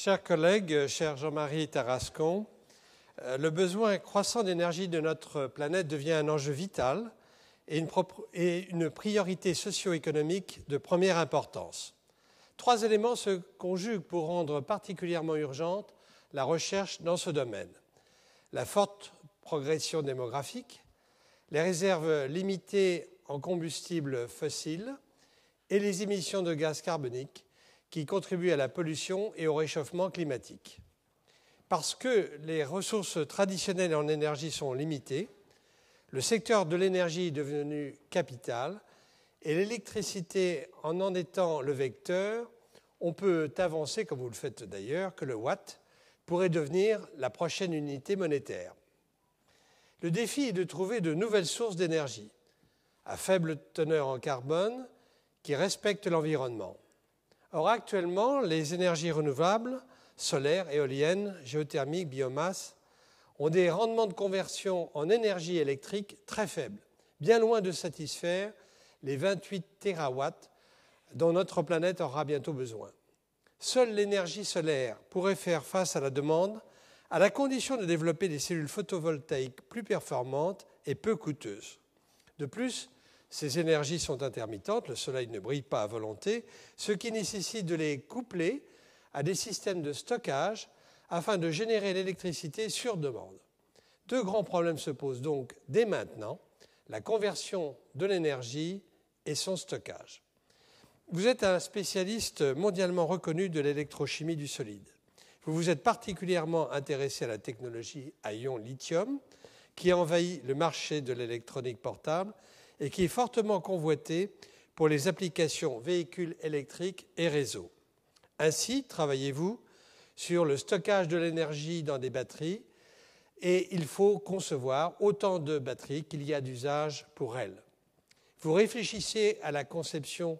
Chers collègues, cher Jean-Marie Tarascon, le besoin croissant d'énergie de notre planète devient un enjeu vital et une priorité socio-économique de première importance. 3 éléments se conjuguent pour rendre particulièrement urgente la recherche dans ce domaine. La forte progression démographique, les réserves limitées en combustibles fossiles et les émissions de gaz carboniques qui contribuent à la pollution et au réchauffement climatique. Parce que les ressources traditionnelles en énergie sont limitées, le secteur de l'énergie est devenu capital et l'électricité en étant le vecteur, on peut avancer, comme vous le faites d'ailleurs, que le watt pourrait devenir la prochaine unité monétaire. Le défi est de trouver de nouvelles sources d'énergie à faible teneur en carbone qui respectent l'environnement. Or, actuellement, les énergies renouvelables, solaires, éoliennes, géothermiques, biomasse, ont des rendements de conversion en énergie électrique très faibles, bien loin de satisfaire les 28 térawatts dont notre planète aura bientôt besoin. Seule l'énergie solaire pourrait faire face à la demande, à la condition de développer des cellules photovoltaïques plus performantes et peu coûteuses. De plus, ces énergies sont intermittentes, le soleil ne brille pas à volonté, ce qui nécessite de les coupler à des systèmes de stockage afin de générer l'électricité sur demande. 2 grands problèmes se posent donc dès maintenant, la conversion de l'énergie et son stockage. Vous êtes un spécialiste mondialement reconnu de l'électrochimie du solide. Vous vous êtes particulièrement intéressé à la technologie à ion lithium qui envahit le marché de l'électronique portable et qui est fortement convoitée pour les applications véhicules électriques et réseaux. Ainsi, travaillez-vous sur le stockage de l'énergie dans des batteries et il faut concevoir autant de batteries qu'il y a d'usage pour elles. Vous réfléchissez à la conception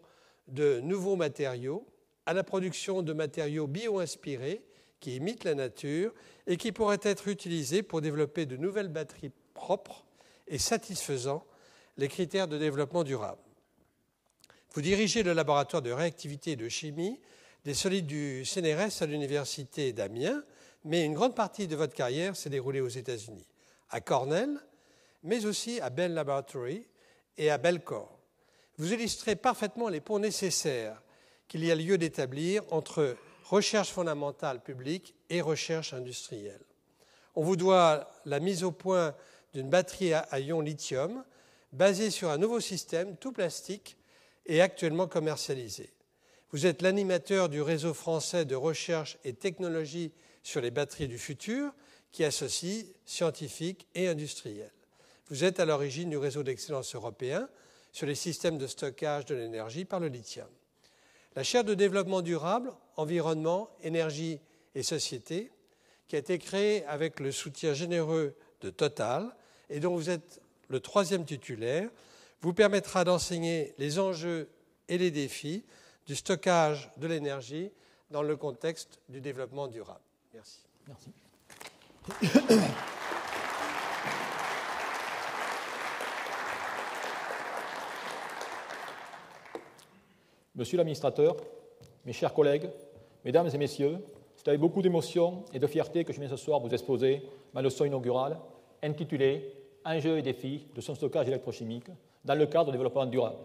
de nouveaux matériaux, à la production de matériaux bio-inspirés qui imitent la nature et qui pourraient être utilisés pour développer de nouvelles batteries propres et satisfaisant les critères de développement durable. Vous dirigez le laboratoire de réactivité et de chimie des solides du CNRS à l'université d'Amiens, mais une grande partie de votre carrière s'est déroulée aux États-Unis, à Cornell, mais aussi à Bell Laboratories et à Bellcore. Vous illustrez parfaitement les ponts nécessaires qu'il y a lieu d'établir entre recherche fondamentale publique et recherche industrielle. On vous doit la mise au point d'une batterie à ion lithium basée sur un nouveau système tout plastique et actuellement commercialisé. Vous êtes l'animateur du réseau français de recherche et technologie sur les batteries du futur qui associe scientifiques et industriels. Vous êtes à l'origine du réseau d'excellence européen sur les systèmes de stockage de l'énergie par le lithium. La chaire de développement durable, environnement, énergie et société, qui a été créée avec le soutien généreux de Total et dont vous êtes le 3e titulaire, vous permettra d'enseigner les enjeux et les défis du stockage de l'énergie dans le contexte du développement durable. Merci. Merci. Monsieur l'administrateur, mes chers collègues, mesdames et messieurs, c'est avec beaucoup d'émotion et de fierté que je viens ce soir vous exposer ma leçon inaugurale intitulée « Enjeux et défis de son stockage électrochimique dans le cadre du développement durable ».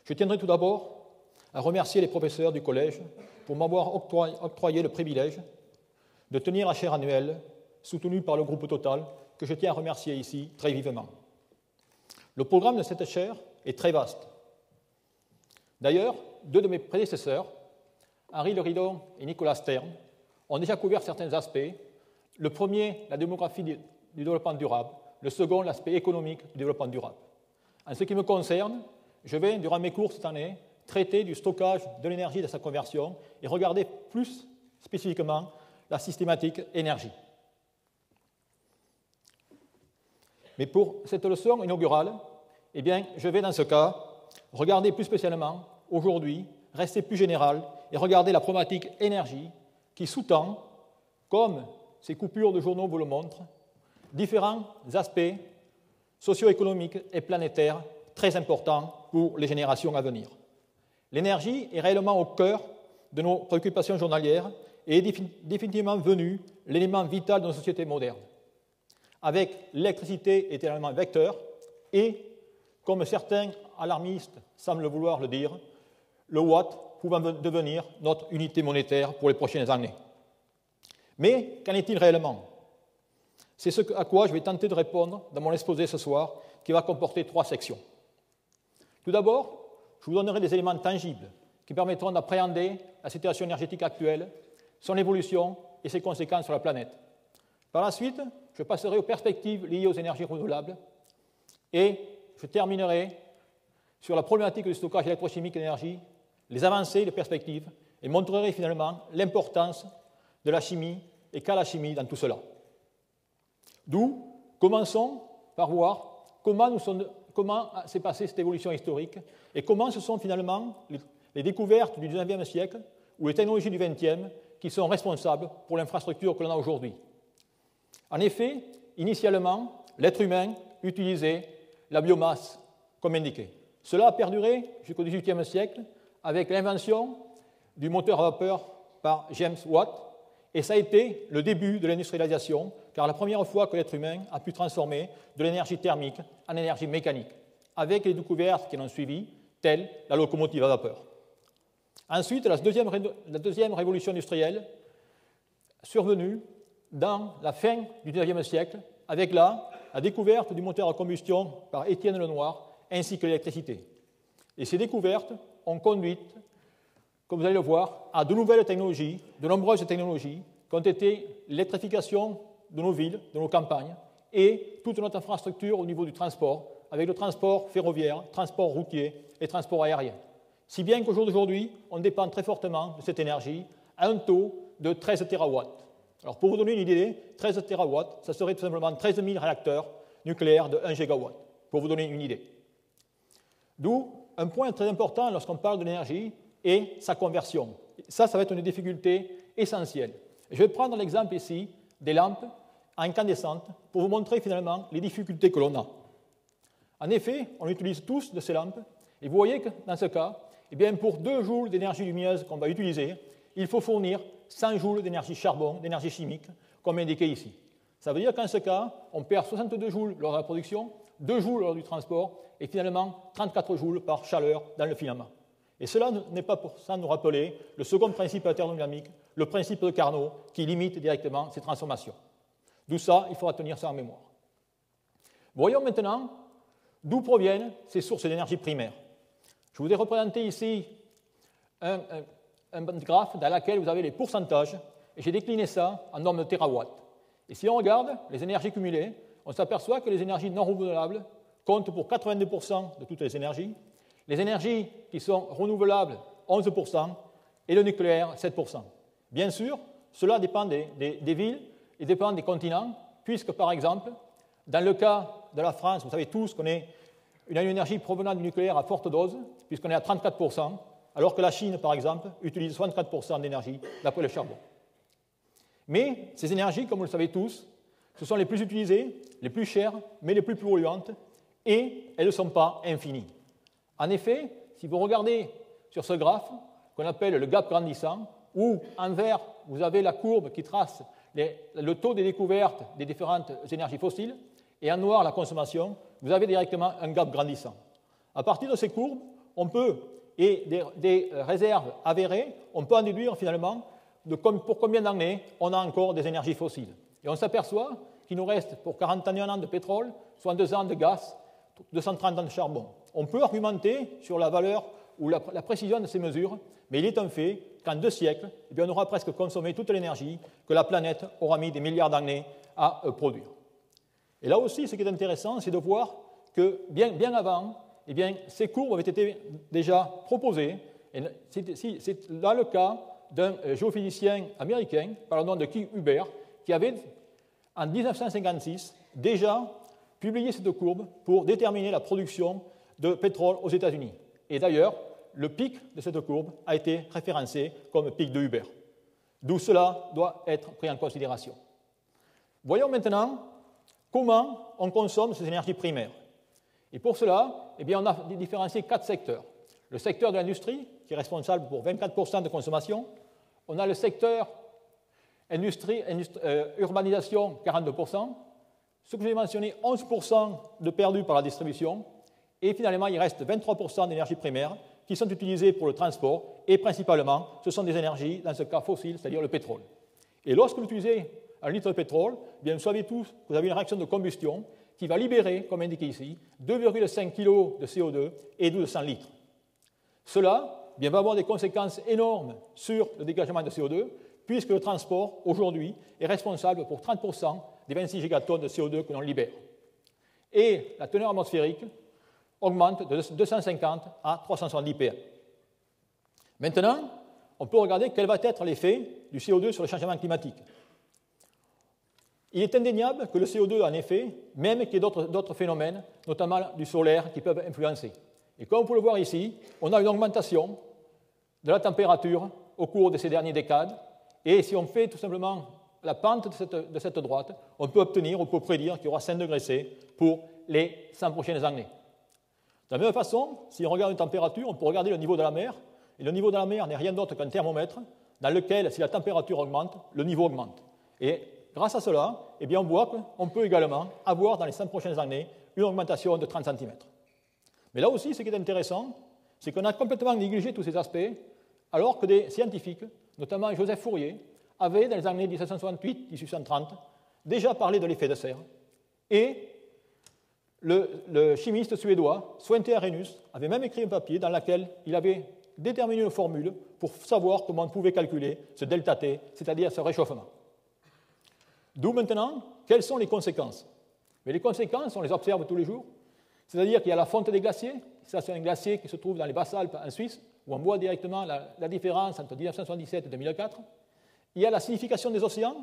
Je tiendrai tout d'abord à remercier les professeurs du collège pour m'avoir octroyé le privilège de tenir la chaire annuelle soutenue par le groupe Total, que je tiens à remercier ici très vivement. Le programme de cette chaire est très vaste. D'ailleurs, 2 de mes prédécesseurs, Henri Leridon et Nicolas Stern, ont déjà couvert certains aspects. Le premier, la démographie du développement durable. Le second, l'aspect économique du développement durable. En ce qui me concerne, je vais, durant mes cours cette année, traiter du stockage de l'énergie et de sa conversion et regarder plus spécifiquement la systématique énergie. Mais pour cette leçon inaugurale, eh bien, je vais dans ce cas regarder plus spécialement, aujourd'hui, rester plus général et regarder la problématique énergie qui sous-tend, comme ces coupures de journaux vous le montrent, différents aspects socio-économiques et planétaires très importants pour les générations à venir. L'énergie est réellement au cœur de nos préoccupations journalières est définitivement devenu l'élément vital de nos sociétés modernes, avec l'électricité est un élément vecteur et, comme certains alarmistes semblent vouloir le dire, le watt pouvant devenir notre unité monétaire pour les prochaines années. Mais qu'en est-il réellement? C'est ce à quoi je vais tenter de répondre dans mon exposé ce soir, qui va comporter 3 sections. Tout d'abord, je vous donnerai des éléments tangibles qui permettront d'appréhender la situation énergétique actuelle, son évolution et ses conséquences sur la planète. Par la suite, je passerai aux perspectives liées aux énergies renouvelables et je terminerai sur la problématique du stockage électrochimique d'énergie, les avancées et les perspectives, et montrerai finalement l'importance de la chimie et qu'a la chimie dans tout cela. D'où, commençons par voir comment s'est passée cette évolution historique et comment ce sont finalement les découvertes du XIXe siècle ou les technologies du XXe qui sont responsables pour l'infrastructure que l'on a aujourd'hui. En effet, initialement, l'être humain utilisait la biomasse comme indiqué. Cela a perduré jusqu'au XVIIIe siècle avec l'invention du moteur à vapeur par James Watt, et ça a été le début de l'industrialisation, car la première fois que l'être humain a pu transformer de l'énergie thermique en énergie mécanique, avec les découvertes qui l'ont suivi, telles la locomotive à vapeur. Ensuite, la deuxième révolution industrielle, survenue dans la fin du XIXe siècle, avec la découverte du moteur à combustion par Étienne Lenoir, ainsi que l'électricité. Et ces découvertes ont conduit, comme vous allez le voir, à de nouvelles technologies, de nombreuses technologies, qui ont été l'électrification de nos villes, de nos campagnes, et toute notre infrastructure au niveau du transport, avec le transport ferroviaire, transport routier et transport aérien. Si bien qu'au jour d'aujourd'hui, on dépend très fortement de cette énergie à un taux de 13 terawatts. Alors pour vous donner une idée, 13 terawatts, ça serait tout simplement 13 000 réacteurs nucléaires de 1 gigawatt, pour vous donner une idée. D'où un point très important lorsqu'on parle de l'énergie et sa conversion. Ça va être une difficulté essentielle. Je vais prendre l'exemple ici des lampes à incandescentes pour vous montrer finalement les difficultés que l'on a. En effet, on utilise tous de ces lampes et vous voyez que dans ce cas, eh bien, pour 2 joules d'énergie lumineuse qu'on va utiliser, il faut fournir 100 joules d'énergie charbon, d'énergie chimique, comme indiqué ici. Ça veut dire qu'en ce cas, on perd 62 joules lors de la production, 2 joules lors du transport et finalement 34 joules par chaleur dans le filament. Et cela n'est pas pour ça nous rappeler le second principe de la thermodynamique, le principe de Carnot, qui limite directement ces transformations. D'où ça, il faudra tenir ça en mémoire. Voyons maintenant d'où proviennent ces sources d'énergie primaires. Je vous ai représenté ici un graphe dans lequel vous avez les pourcentages, et j'ai décliné ça en normes de terawatts. Et si on regarde les énergies cumulées, on s'aperçoit que les énergies non renouvelables comptent pour 82% de toutes les énergies, les énergies qui sont renouvelables, 11%, et le nucléaire, 7%. Bien sûr, cela dépend des villes et dépend des continents, puisque, par exemple, dans le cas de la France, vous savez tous qu'on a une énergie provenant du nucléaire à forte dose, puisqu'on est à 34%, alors que la Chine, par exemple, utilise 64% d'énergie d'après le charbon. Mais ces énergies, comme vous le savez tous, ce sont les plus utilisées, les plus chères, mais les plus polluantes, et elles ne sont pas infinies. En effet, si vous regardez sur ce graphe, qu'on appelle le gap grandissant, où en vert, vous avez la courbe qui trace le taux des découvertes des différentes énergies fossiles, et en noir, la consommation, vous avez directement un gap grandissant. À partir de ces courbes, on peut, et des réserves avérées, on peut en déduire finalement pour combien d'années on a encore des énergies fossiles. Et on s'aperçoit qu'il nous reste pour 41 ans de pétrole, 62 ans de gaz, 230 ans de charbon. On peut argumenter sur la valeur ou la précision de ces mesures, mais il est un fait qu'en 2 siècles, eh bien, on aura presque consommé toute l'énergie que la planète aura mis des milliards d'années à produire. Et là aussi, ce qui est intéressant, c'est de voir que bien avant, eh bien, ces courbes avaient été déjà proposées. C'est là le cas d'un géophysicien américain par le nom de Keith Huber, qui avait, en 1956, déjà publié cette courbe pour déterminer la production de pétrole aux États-Unis. Et d'ailleurs, le pic de cette courbe a été référencé comme pic de Huber. D'où cela doit être pris en considération. Voyons maintenant comment on consomme ces énergies primaires. Et pour cela, eh bien, on a différencié 4 secteurs. Le secteur de l'industrie, qui est responsable pour 24% de consommation. On a le secteur urbanisation 42%, ce que j'ai mentionné, 11% de perdus par la distribution, et finalement il reste 23% d'énergie primaire qui sont utilisées pour le transport, et principalement ce sont des énergies, dans ce cas fossiles, c'est-à-dire le pétrole. Et lorsque vous utilisez un litre de pétrole, bien vous savez tous que vous avez une réaction de combustion qui va libérer, comme indiqué ici, 2,5 kg de CO2 et 1200 litres. Cela bien, va avoir des conséquences énormes sur le dégagement de CO2, puisque le transport, aujourd'hui, est responsable pour 30% des 26 gigatonnes de CO2 que l'on libère. Et la teneur atmosphérique augmente de 250 à 370 ppm. Maintenant, on peut regarder quel va être l'effet du CO2 sur le changement climatique. Il est indéniable que le CO2 a un effet, même qu'il y ait d'autres phénomènes, notamment du solaire, qui peuvent influencer. Et comme vous pouvez le voir ici, on a une augmentation de la température au cours de ces dernières décades. Et si on fait tout simplement la pente de cette droite, on peut prédire qu'il y aura 5 degrés C pour les 100 prochaines années. De la même façon, si on regarde une température, on peut regarder le niveau de la mer. Et le niveau de la mer n'est rien d'autre qu'un thermomètre dans lequel, si la température augmente, le niveau augmente. Et grâce à cela, eh bien, on voit qu'on peut également avoir dans les 5 prochaines années une augmentation de 30 cm. Mais là aussi, ce qui est intéressant, c'est qu'on a complètement négligé tous ces aspects, alors que des scientifiques, notamment Joseph Fourier, avaient, dans les années 1768-1830, déjà parlé de l'effet de serre. Et le chimiste suédois, Svante Arrhenius, avait même écrit un papier dans lequel il avait déterminé une formule pour savoir comment on pouvait calculer ce delta T, c'est-à-dire ce réchauffement. D'où maintenant, quelles sont les conséquences? Mais les conséquences, on les observe tous les jours. C'est-à-dire qu'il y a la fonte des glaciers, ça c'est un glacier qui se trouve dans les Basses-Alpes en Suisse, où on voit directement la différence entre 1977 et 2004. Il y a la acidification des océans,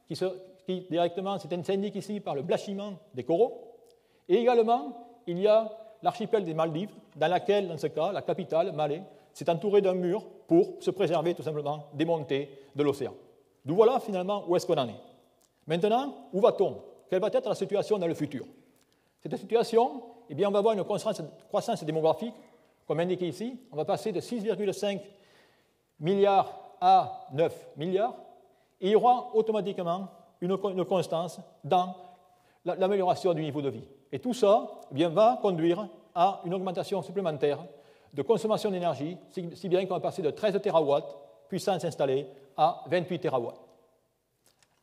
qui directement s'indique ici par le blanchiment des coraux. Et également, il y a l'archipel des Maldives, dans laquelle, dans ce cas, la capitale, Malé, s'est entourée d'un mur pour se préserver tout simplement des montées de l'océan. D'où voilà finalement où est-ce qu'on en est. Maintenant, où va-t-on? Quelle va être la situation dans le futur? Cette situation, eh bien, on va avoir une croissance démographique, comme indiqué ici. On va passer de 6,5 milliards à 9 milliards, et il y aura automatiquement une constance dans l'amélioration du niveau de vie. Et tout ça eh bien, va conduire à une augmentation supplémentaire de consommation d'énergie, si bien qu'on va passer de 13 terawatts puissance installée à 28 terawatts.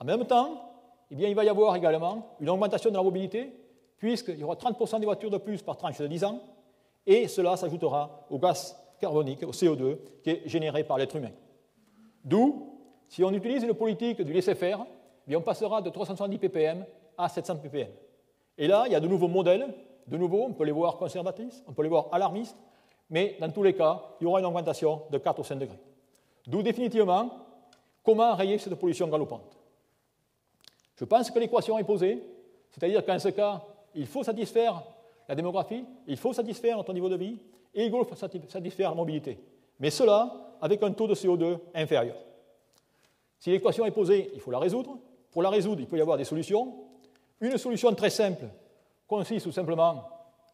En même temps, eh bien, il va y avoir également une augmentation de la mobilité, puisqu'il y aura 30% des voitures de plus par tranche de 10 ans, et cela s'ajoutera au gaz carbonique, au CO2, qui est généré par l'être humain. D'où, si on utilise une politique du laisser-faire, eh on passera de 370 ppm à 700 ppm. Et là, il y a de nouveaux modèles, de nouveau, on peut les voir conservatrices, on peut les voir alarmistes, mais dans tous les cas, il y aura une augmentation de 4 ou 5 degrés. D'où définitivement, comment enrayer cette pollution galopante? Je pense que l'équation est posée, c'est-à-dire qu'en ce cas, il faut satisfaire la démographie, il faut satisfaire notre niveau de vie, et il faut satisfaire la mobilité. Mais cela avec un taux de CO2 inférieur. Si l'équation est posée, il faut la résoudre. Pour la résoudre, il peut y avoir des solutions. Une solution très simple consiste tout simplement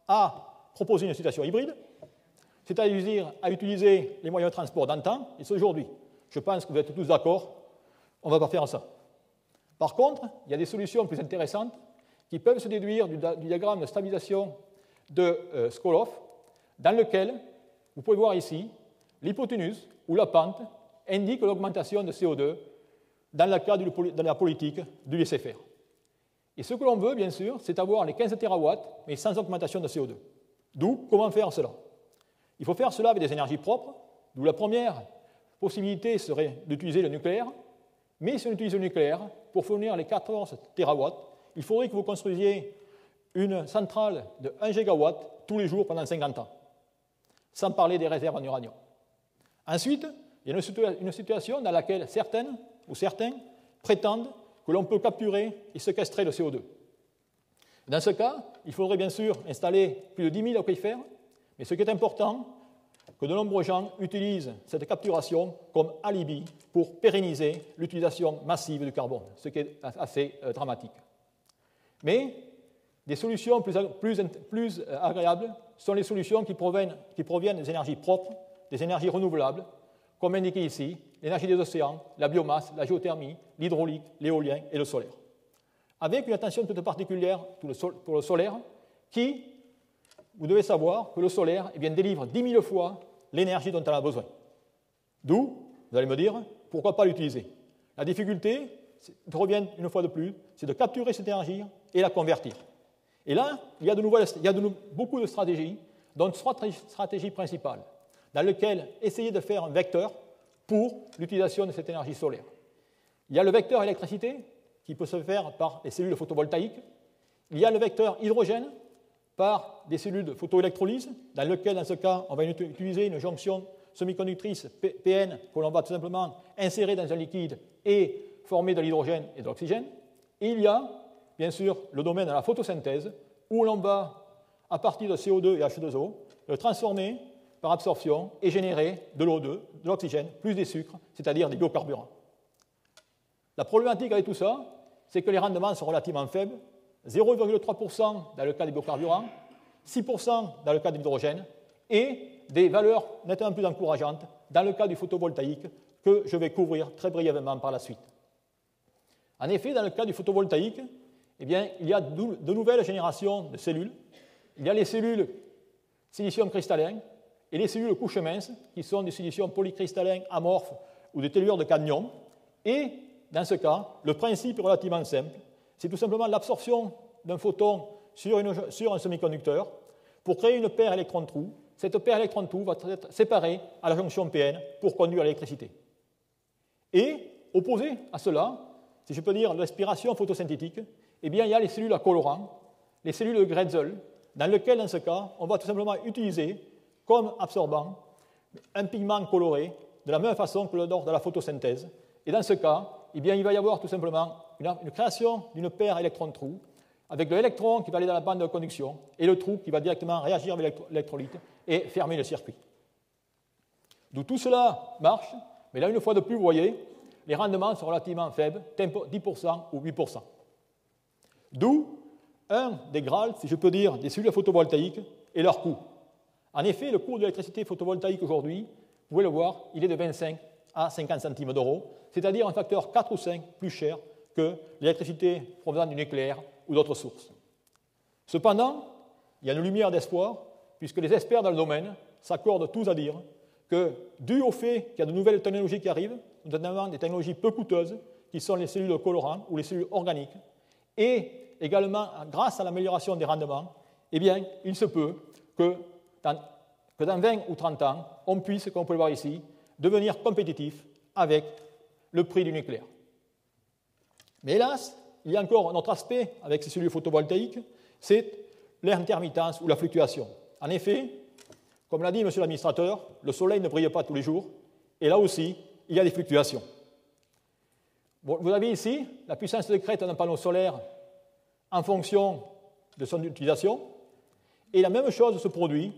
à proposer une situation hybride, c'est-à-dire à utiliser les moyens de transport d'antan, et c'est aujourd'hui. Je pense que vous êtes tous d'accord, on ne va pas faire ça. Par contre, il y a des solutions plus intéressantes qui peuvent se déduire du diagramme de stabilisation de Skoloff, dans lequel, vous pouvez voir ici, l'hypoténuse ou la pente indique l'augmentation de CO2 dans le cadre de la politique du laisser-faire. Et ce que l'on veut, bien sûr, c'est avoir les 15 terawatts, mais sans augmentation de CO2. D'où, comment faire cela? Il faut faire cela avec des énergies propres, d'où la première possibilité serait d'utiliser le nucléaire. Mais si on utilise le nucléaire, pour fournir les 14 terawatts, il faudrait que vous construisiez une centrale de 1 gigawatt tous les jours pendant 50 ans, sans parler des réserves en uranium. Ensuite, il y a une situation dans laquelle certaines ou certains prétendent que l'on peut capturer et séquestrer le CO2. Dans ce cas, il faudrait bien sûr installer plus de 10 000 aquifères, mais ce qui est important, que de nombreux gens utilisent cette capturation comme alibi pour pérenniser l'utilisation massive du carbone, ce qui est assez dramatique. Mais des solutions plus agréables sont les solutions qui proviennent des énergies propres, des énergies renouvelables, comme indiqué ici, l'énergie des océans, la biomasse, la géothermie, l'hydraulique, l'éolien et le solaire. Avec une attention toute particulière pour le solaire, qui, vous devez savoir que le solaire délivre 10 000 fois l'énergie dont elle a besoin. D'où, vous allez me dire, pourquoi pas l'utiliser? La difficulté, je reviens une fois de plus, c'est de capturer cette énergie et la convertir. Et là, il y a beaucoup de stratégies, dont 3 stratégies principales, dans lesquelles essayer de faire un vecteur pour l'utilisation de cette énergie solaire. Il y a le vecteur électricité, qui peut se faire par les cellules photovoltaïques. Il y a le vecteur hydrogène, par des cellules de photoélectrolyse, dans lequel, dans ce cas, on va utiliser une jonction semi-conductrice PN que l'on va tout simplement insérer dans un liquide et former de l'hydrogène et de l'oxygène. Et il y a, bien sûr, le domaine de la photosynthèse, où l'on va, à partir de CO2 et H2O, le transformer par absorption et générer de l'O2, de l'oxygène, plus des sucres, c'est-à-dire des biocarburants. La problématique avec tout ça, c'est que les rendements sont relativement faibles, 0,3% dans le cas des biocarburants, 6% dans le cas de l'hydrogène, et des valeurs nettement plus encourageantes dans le cas du photovoltaïque, que je vais couvrir très brièvement par la suite. En effet, dans le cas du photovoltaïque, il y a de nouvelles générations de cellules. Il y a les cellules silicium cristallin et les cellules couches minces, qui sont des silicium polycristallins amorphes ou des tellures de cadmium. Et dans ce cas, le principe est relativement simple. C'est tout simplement l'absorption d'un photon sur un semi-conducteur pour créer une paire électron-trou. Cette paire électron-trou va être séparée à la jonction PN pour conduire l'électricité. Et, opposé à cela, si je peux dire l'aspiration photosynthétique, il y a les cellules à colorant, les cellules de Grätzel, dans lesquelles, dans ce cas, on va tout simplement utiliser comme absorbant un pigment coloré de la même façon que lors de la photosynthèse. Et dans ce cas, il va y avoir tout simplement une création d'une paire électron-trou avec l'électron qui va aller dans la bande de conduction et le trou qui va directement réagir avec l'électrolyte et fermer le circuit. D'où tout cela marche, mais là, une fois de plus, vous voyez, les rendements sont relativement faibles, 10% ou 8%. D'où un des Graals, si je peux dire, des cellules photovoltaïques et leur coût. En effet, le coût de l'électricité photovoltaïque aujourd'hui, vous pouvez le voir, il est de 25 à 50 centimes d'euros, c'est-à-dire un facteur 4 ou 5 plus cher que l'électricité provenant du nucléaire ou d'autres sources. Cependant, il y a une lumière d'espoir, puisque les experts dans le domaine s'accordent tous à dire que, dû au fait qu'il y a de nouvelles technologies qui arrivent, notamment des technologies peu coûteuses, qui sont les cellules colorants ou les cellules organiques, et également grâce à l'amélioration des rendements, il se peut que dans 20 ou 30 ans, on puisse, comme on peut le voir ici, devenir compétitif avec le prix du nucléaire. Mais hélas, il y a encore un autre aspect avec ces cellules photovoltaïques, c'est l'intermittence ou la fluctuation. En effet, comme l'a dit M. l'administrateur, le soleil ne brille pas tous les jours, et là aussi, il y a des fluctuations. Vous avez ici la puissance de crête d'un panneau solaire en fonction de son utilisation, et la même chose se produit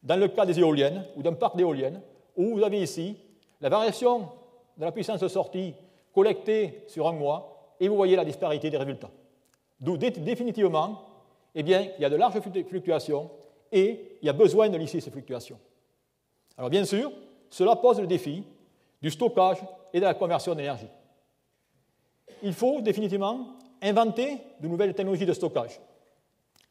dans le cas des éoliennes ou d'un parc d'éoliennes, où vous avez ici la variation de la puissance de sortie collectée sur un mois, et vous voyez la disparité des résultats. D'où définitivement, il y a de larges fluctuations et il y a besoin de lisser ces fluctuations. Alors bien sûr, cela pose le défi du stockage et de la conversion d'énergie. Il faut définitivement inventer de nouvelles technologies de stockage.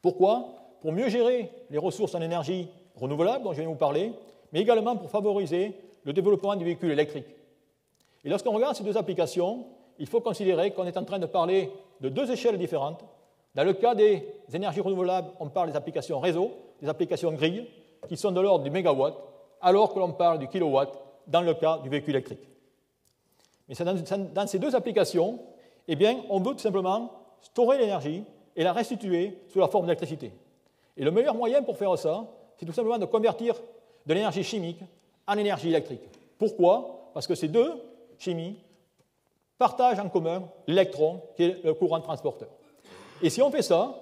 Pourquoi? Pour mieux gérer les ressources en énergie renouvelable dont je viens de vous parler, mais également pour favoriser le développement du véhicule électrique. Et lorsqu'on regarde ces deux applications, il faut considérer qu'on est en train de parler de deux échelles différentes. Dans le cas des énergies renouvelables, on parle des applications réseau, des applications grille, qui sont de l'ordre du mégawatt, alors que l'on parle du kilowatt dans le cas du véhicule électrique. Mais dans ces deux applications, on veut tout simplement stocker l'énergie et la restituer sous la forme d'électricité. Et le meilleur moyen pour faire ça, c'est tout simplement de convertir de l'énergie chimique en énergie électrique. Pourquoi? Parce que ces deux chimies partagent en commun l'électron, qui est le courant transporteur. Et si on fait ça,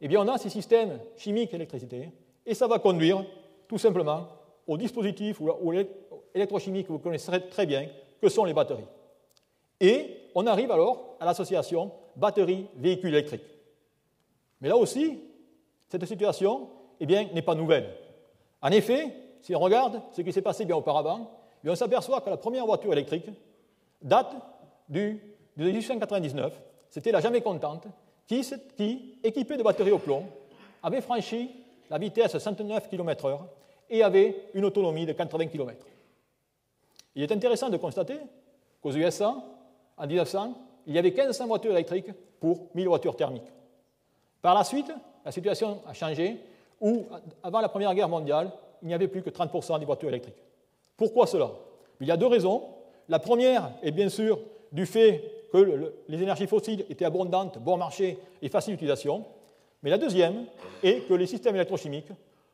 on a ces systèmes chimiques d'électricité, et ça va conduire tout simplement au dispositif ou électrochimique que vous connaissez très bien, que sont les batteries. Et on arrive alors à l'association batterie-véhicule électrique. Mais là aussi, cette situation n'est pas nouvelle. En effet, si on regarde ce qui s'est passé bien auparavant, et on s'aperçoit que la première voiture électrique date de 1899. C'était la Jamais Contente qui, équipée de batteries au plomb, avait franchi la vitesse de 109 km/h et avait une autonomie de 80 km. Il est intéressant de constater qu'aux USA, en 1900, il y avait 1500 voitures électriques pour 1000 voitures thermiques. Par la suite, la situation a changé, où, avant la Première Guerre mondiale, il n'y avait plus que 30% des voitures électriques. Pourquoi cela? Il y a deux raisons. La première est bien sûr du fait que les énergies fossiles étaient abondantes, bon marché et facile d'utilisation. Mais la deuxième est que les systèmes électrochimiques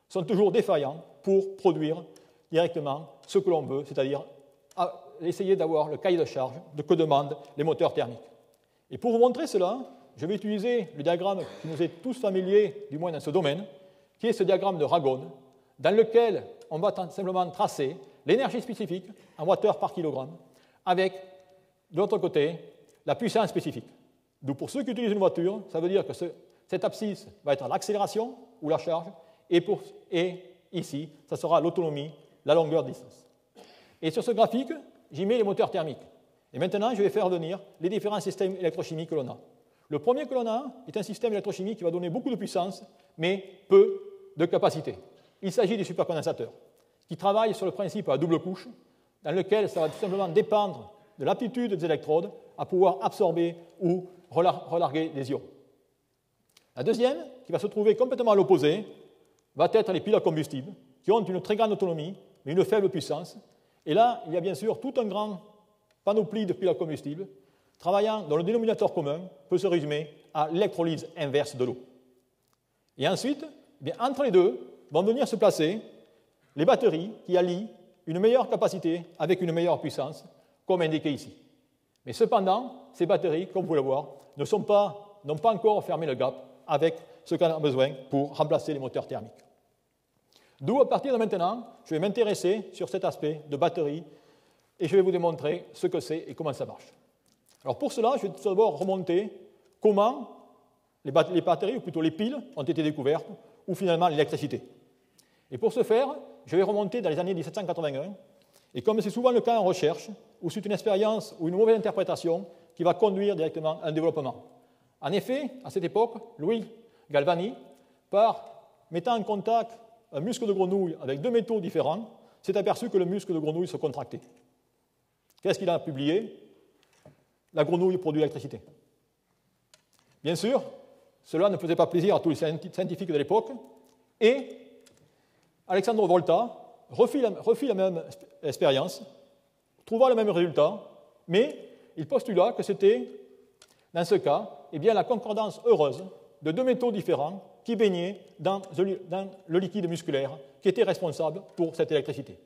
sont toujours défaillants pour produire directement ce que l'on veut, c'est-à-dire essayer d'avoir le cahier de charge que demandent les moteurs thermiques. Et pour vous montrer cela, je vais utiliser le diagramme qui nous est tous familier, du moins dans ce domaine, qui est ce diagramme de Ragone, dans lequel on va simplement tracer l'énergie spécifique en wattheures par kilogramme, avec, de l'autre côté, la puissance spécifique. Donc pour ceux qui utilisent une voiture, ça veut dire que cette abscisse va être l'accélération ou la charge, et ici, ça sera l'autonomie, la longueur de distance. Et sur ce graphique, j'y mets les moteurs thermiques. Et maintenant, je vais faire venir les différents systèmes électrochimiques que l'on a. Le premier que l'on a est un système électrochimique qui va donner beaucoup de puissance, mais peu de capacité. Il s'agit des supercondensateurs, qui travaillent sur le principe à double couche, dans lequel ça va tout simplement dépendre de l'aptitude des électrodes à pouvoir absorber ou relarguer des ions. La deuxième, qui va se trouver complètement à l'opposé, va être les piles à combustible, qui ont une très grande autonomie, mais une faible puissance. Et là, il y a bien sûr tout un grand panoplie de piles à combustible, travaillant dont le dénominateur commun peut se résumer à l'électrolyse inverse de l'eau. Et ensuite, entre les deux, vont venir se placer les batteries qui allient une meilleure capacité avec une meilleure puissance, comme indiqué ici. Mais cependant, ces batteries, comme vous pouvez le voir, n'ont pas encore fermé le gap avec ce qu'on a besoin pour remplacer les moteurs thermiques. D'où, à partir de maintenant, je vais m'intéresser sur cet aspect de batterie et je vais vous démontrer ce que c'est et comment ça marche. Alors pour cela, je vais tout d'abord remonter comment les batteries, ou plutôt les piles, ont été découvertes, ou finalement l'électricité. Et pour ce faire, je vais remonter dans les années 1781, et comme c'est souvent le cas en recherche, où c'est une expérience ou une mauvaise interprétation qui va conduire directement à un développement. En effet, à cette époque, Louis Galvani, par mettant en contact un muscle de grenouille avec deux métaux différents, s'est aperçu que le muscle de grenouille se contractait. Qu'est-ce qu'il a publié? La grenouille produit l'électricité. Bien sûr, cela ne faisait pas plaisir à tous les scientifiques de l'époque, et Alexandre Volta refit la même expérience, trouva le même résultat, mais il postula que c'était, dans ce cas, la concordance heureuse de deux métaux différents qui baignaient dans le liquide musculaire qui était responsable pour cette électricité.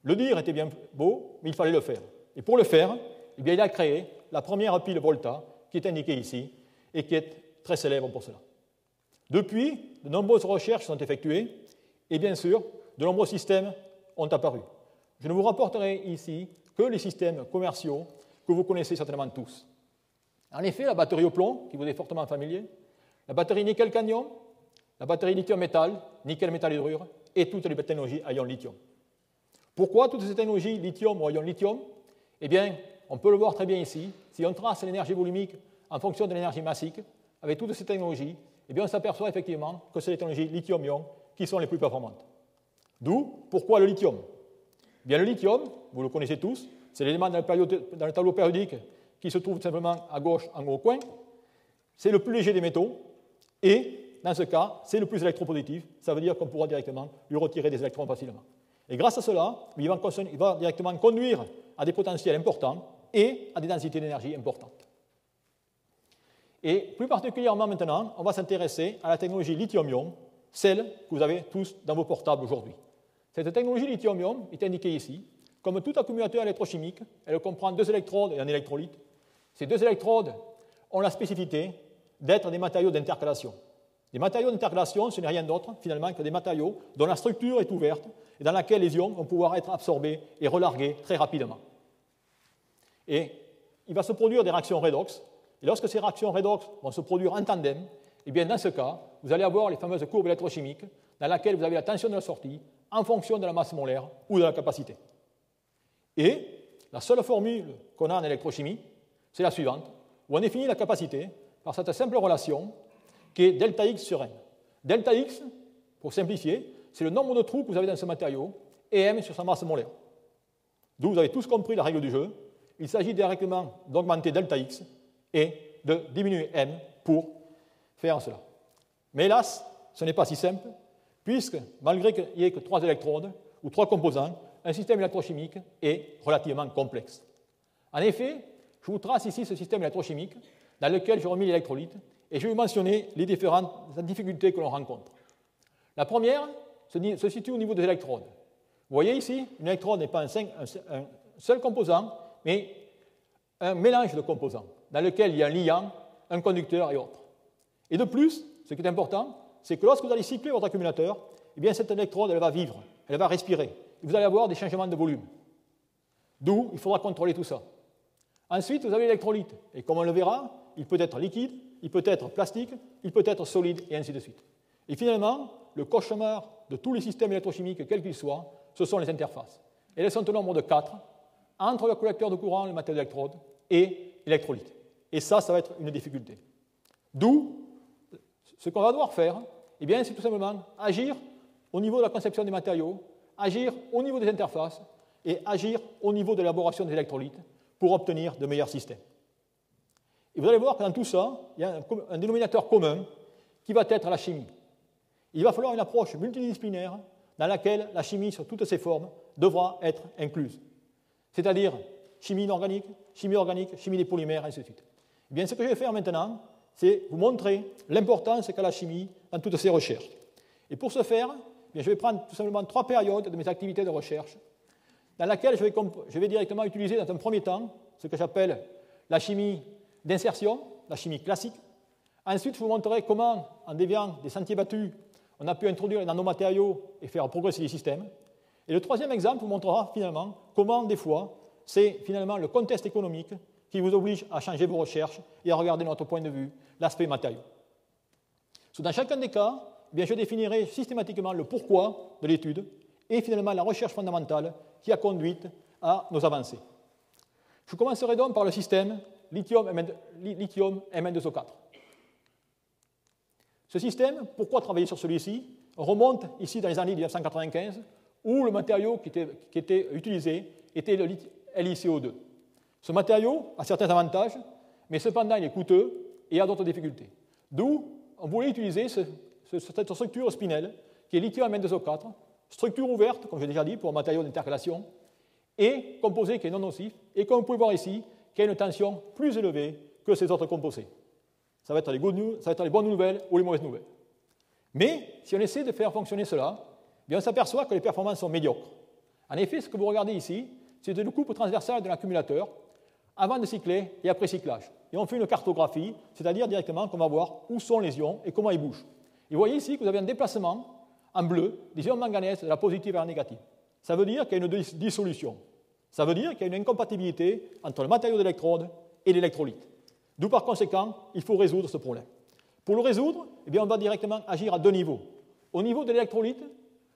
Le dire était bien beau, mais il fallait le faire. Et pour le faire, il a créé la première pile Volta, qui est indiquée ici, et qui est très célèbre pour cela. Depuis, de nombreuses recherches sont effectuées, et bien sûr, de nombreux systèmes ont apparu. Je ne vous rapporterai ici que les systèmes commerciaux que vous connaissez certainement tous. En effet, la batterie au plomb, qui vous est fortement familier, la batterie nickel-cadmium, la batterie lithium-métal, nickel-métal-hydrure, et toutes les technologies à ion lithium. Pourquoi toutes ces technologies lithium ou à ion lithium? Eh bien, on peut le voir très bien ici. Si on trace l'énergie volumique en fonction de l'énergie massique, avec toutes ces technologies, eh bien, on s'aperçoit effectivement que c'est les technologies lithium-ion qui sont les plus performantes. D'où, pourquoi le lithium? Eh bien, le lithium, vous le connaissez tous, c'est l'élément dans le tableau périodique qui se trouve simplement à gauche, en haut au coin. C'est le plus léger des métaux, et dans ce cas, c'est le plus électropositif. Ça veut dire qu'on pourra directement lui retirer des électrons facilement. Et grâce à cela, il va directement conduire à des potentiels importants et à des densités d'énergie importantes. Et plus particulièrement maintenant, on va s'intéresser à la technologie lithium-ion, celle que vous avez tous dans vos portables aujourd'hui. Cette technologie lithium-ion est indiquée ici. Comme tout accumulateur électrochimique, elle comprend deux électrodes et un électrolyte. Ces deux électrodes ont la spécificité d'être des matériaux d'intercalation. Les matériaux d'intercalation, ce n'est rien d'autre, finalement, que des matériaux dont la structure est ouverte et dans laquelle les ions vont pouvoir être absorbés et relargués très rapidement. Et il va se produire des réactions redox. Et lorsque ces réactions redox vont se produire en tandem, eh bien, dans ce cas, vous allez avoir les fameuses courbes électrochimiques dans lesquelles vous avez la tension de la sortie en fonction de la masse molaire ou de la capacité. Et la seule formule qu'on a en électrochimie, c'est la suivante, où on définit la capacité par cette simple relation qui est delta X sur M. Delta X, pour simplifier, c'est le nombre de trous que vous avez dans ce matériau et M sur sa masse molaire. D'où vous avez tous compris la règle du jeu. Il s'agit directement d'augmenter delta X et de diminuer M pour faire cela. Mais hélas, ce n'est pas si simple, puisque malgré qu'il n'y ait que 3 électrodes ou 3 composants, un système électrochimique est relativement complexe. En effet, je vous trace ici ce système électrochimique dans lequel j'ai remis l'électrolyte et je vais vous mentionner les différentes difficultés que l'on rencontre. La première se situe au niveau des électrodes. Vous voyez ici, une électrode n'est pas un seul composant, mais un mélange de composants dans lequel il y a un liant, un conducteur et autres. Et de plus, ce qui est important, c'est que lorsque vous allez cycler votre accumulateur, eh bien cette électrode elle va vivre, elle va respirer. Vous allez avoir des changements de volume. D'où il faudra contrôler tout ça. Ensuite, vous avez l'électrolyte. Et comme on le verra, il peut être liquide, il peut être plastique, il peut être solide, et ainsi de suite. Et finalement, le cauchemar de tous les systèmes électrochimiques, quels qu'ils soient, ce sont les interfaces. Et elles sont au nombre de 4, entre le collecteur de courant, le matériau d'électrode, et l'électrolyte. Et ça va être une difficulté. D'où, ce qu'on va devoir faire, eh bien, c'est tout simplement agir au niveau de la conception des matériaux, agir au niveau des interfaces et agir au niveau de l'élaboration des électrolytes pour obtenir de meilleurs systèmes. Et vous allez voir que dans tout ça, il y a un dénominateur commun qui va être la chimie. Il va falloir une approche multidisciplinaire dans laquelle la chimie, sur toutes ses formes, devra être incluse. C'est-à-dire chimie inorganique, chimie organique, chimie des polymères, et ainsi de suite. Eh bien, ce que je vais faire maintenant, c'est vous montrer l'importance qu'a la chimie dans toutes ces recherches. Et pour ce faire, eh bien, je vais prendre tout simplement 3 périodes de mes activités de recherche, dans laquelle je vais directement utiliser dans un premier temps ce que j'appelle la chimie d'insertion, la chimie classique. Ensuite, je vous montrerai comment, en déviant des sentiers battus, on a pu introduire les nanomatériaux et faire progresser les systèmes. Et le troisième exemple vous montrera finalement comment, des fois, c'est finalement le contexte économique qui vous oblige à changer vos recherches et à regarder de notre point de vue l'aspect matériau. Dans chacun des cas, eh bien, je définirai systématiquement le pourquoi de l'étude et finalement la recherche fondamentale qui a conduit à nos avancées. Je commencerai donc par le système lithium Mn2O4. Ce système, pourquoi travailler sur celui-ci? On remonte ici dans les années 1995 où le matériau qui était utilisé était le LiCO2. Ce matériau a certains avantages, mais cependant il est coûteux et a d'autres difficultés. D'où on voulait utiliser cette structure spinel qui est lithium Mn2O4, structure ouverte, comme j'ai déjà dit, pour un matériau d'intercalation, et composé qui est non nocif, et comme vous pouvez voir ici, qui a une tension plus élevée que ces autres composés. Ça va être les bonnes nouvelles ou les mauvaises nouvelles. Mais si on essaie de faire fonctionner cela, bien on s'aperçoit que les performances sont médiocres. En effet, ce que vous regardez ici, c'est le couple transversal de l'accumulateur avant de cycler et après cyclage. Et on fait une cartographie, c'est-à-dire directement qu'on va voir où sont les ions et comment ils bougent. Et vous voyez ici que vous avez un déplacement en bleu des ions manganèse de la positive vers la négative. Ça veut dire qu'il y a une dissolution. Ça veut dire qu'il y a une incompatibilité entre le matériau d'électrode et l'électrolyte. D'où par conséquent, il faut résoudre ce problème. Pour le résoudre, eh bien, on va directement agir à 2 niveaux. Au niveau de l'électrolyte,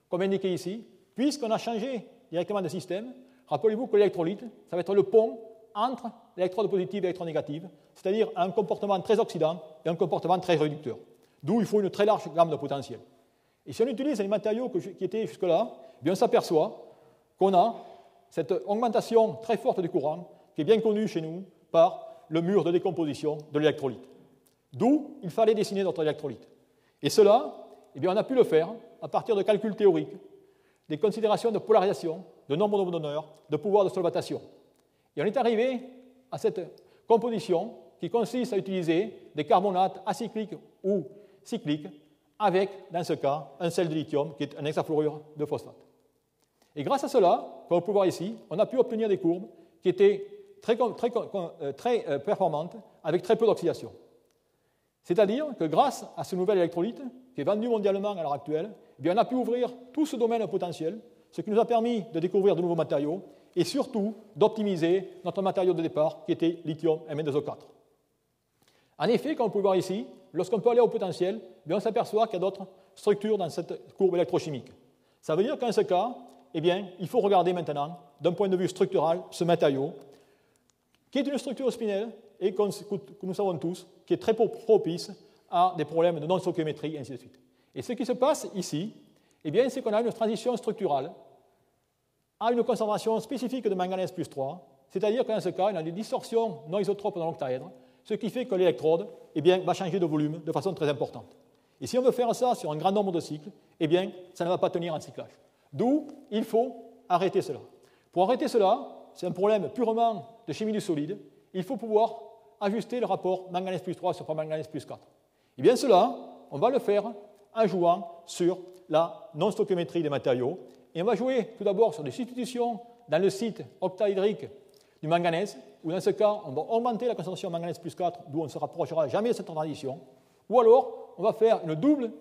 comme indiqué ici, puisqu'on a changé directement de système, rappelez-vous que l'électrolyte, ça va être le pont entre l'électrode positive et l'électrode négative, c'est-à-dire un comportement très oxydant et un comportement très réducteur. D'où il faut une très large gamme de potentiel. Et si on utilise les matériaux qui étaient jusque-là, eh bien, on s'aperçoit qu'on a cette augmentation très forte du courant qui est bien connue chez nous par le mur de décomposition de l'électrolyte. D'où il fallait dessiner notre électrolyte. Et cela, eh bien, on a pu le faire à partir de calculs théoriques, des considérations de polarisation, de nombre de donneurs, de pouvoir de solvatation. Et on est arrivé à cette composition qui consiste à utiliser des carbonates acycliques ou cycliques avec, dans ce cas, un sel de lithium qui est un hexafluorure de phosphate. Et grâce à cela, comme vous pouvez voir ici, on a pu obtenir des courbes qui étaient très performantes avec très peu d'oxydation. C'est-à-dire que grâce à ce nouvel électrolyte, qui est vendu mondialement à l'heure actuelle, eh bien, on a pu ouvrir tout ce domaine potentiel, ce qui nous a permis de découvrir de nouveaux matériaux et surtout d'optimiser notre matériau de départ qui était lithium Mn2O4. En effet, comme vous pouvez voir ici, lorsqu'on peut aller au potentiel, eh bien, on s'aperçoit qu'il y a d'autres structures dans cette courbe électrochimique. Ça veut dire qu'en ce cas, eh bien, il faut regarder maintenant, d'un point de vue structural, ce matériau, qui est une structure spinelle, et que nous savons tous, qui est très propice à des problèmes de non-stoichiométrie, et ainsi de suite. Et ce qui se passe ici, eh bien, c'est qu'on a une transition structurale à une concentration spécifique de manganèse plus 3, c'est-à-dire que dans ce cas, on a des distorsions non isotropes dans l'octaèdre, ce qui fait que l'électrode eh bien, va changer de volume de façon très importante. Et si on veut faire ça sur un grand nombre de cycles, eh bien, ça ne va pas tenir en cyclage. D'où il faut arrêter cela. Pour arrêter cela, c'est un problème purement de chimie du solide, il faut pouvoir ajuster le rapport manganèse plus 3 sur manganèse plus 4. Et bien cela, on va le faire en jouant sur la non-stoichiométrie des matériaux. Et on va jouer tout d'abord sur des substitutions dans le site octaédrique du manganèse, où dans ce cas, on va augmenter la concentration en manganèse plus 4, d'où on ne se rapprochera jamais de cette transition. Ou alors, on va faire une double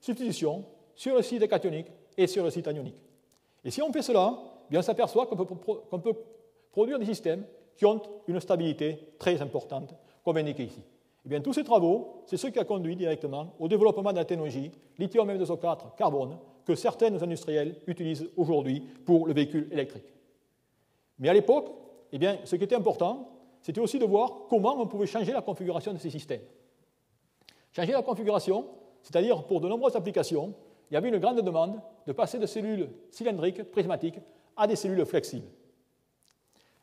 substitution sur le site cationique et sur le site anionique. Et si on fait cela, bien on s'aperçoit qu'on peut produire des systèmes qui ont une stabilité très importante, comme indiqué ici. Et bien, tous ces travaux, c'est ce qui a conduit directement au développement de la technologie lithium M2O4 carbone que certains industriels utilisent aujourd'hui pour le véhicule électrique. Mais à l'époque, eh bien, ce qui était important, c'était aussi de voir comment on pouvait changer la configuration de ces systèmes. Changer la configuration, c'est-à-dire pour de nombreuses applications, il y avait une grande demande de passer de cellules cylindriques, prismatiques, à des cellules flexibles.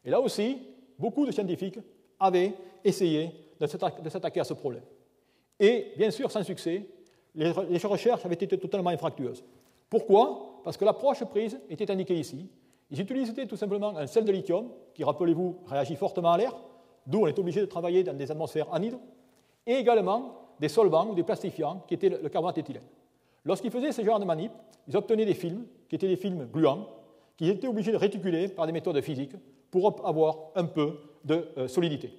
Et là aussi, beaucoup de scientifiques avaient essayé de s'attaquer à ce problème. Et bien sûr, sans succès, les recherches avaient été totalement infructueuses. Pourquoi? Parce que l'approche prise était indiquée ici. Ils utilisaient tout simplement un sel de lithium qui, rappelez-vous, réagit fortement à l'air, d'où on est obligé de travailler dans des atmosphères anhydres, et également des solvants ou des plastifiants qui étaient le carbonate d'éthylène. Lorsqu'ils faisaient ce genre de manip, ils obtenaient des films qui étaient des films gluants, qu'ils étaient obligés de réticuler par des méthodes physiques pour avoir un peu de solidité.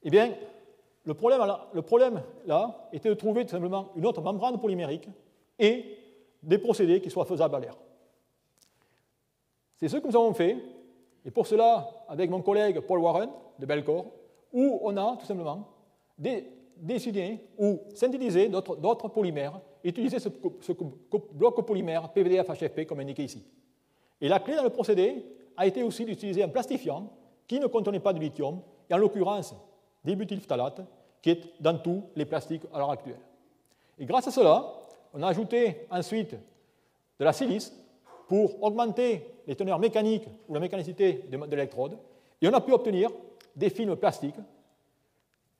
Eh bien, le problème là était de trouver tout simplement une autre membrane polymérique et des procédés qui soient faisables à l'air. C'est ce que nous avons fait, et pour cela, avec mon collègue Paul Warren de Belcore, où on a tout simplement décidé ou synthétisé d'autres polymères, et utilisé ce bloc polymère PVDF-HFP comme indiqué ici. Et la clé dans le procédé a été aussi d'utiliser un plastifiant qui ne contenait pas de lithium, et en l'occurrence des butylphtalate, qui est dans tous les plastiques à l'heure actuelle. Et grâce à cela, on a ajouté ensuite de la silice pour augmenter les teneurs mécaniques ou la mécanicité de l'électrode, et on a pu obtenir des films plastiques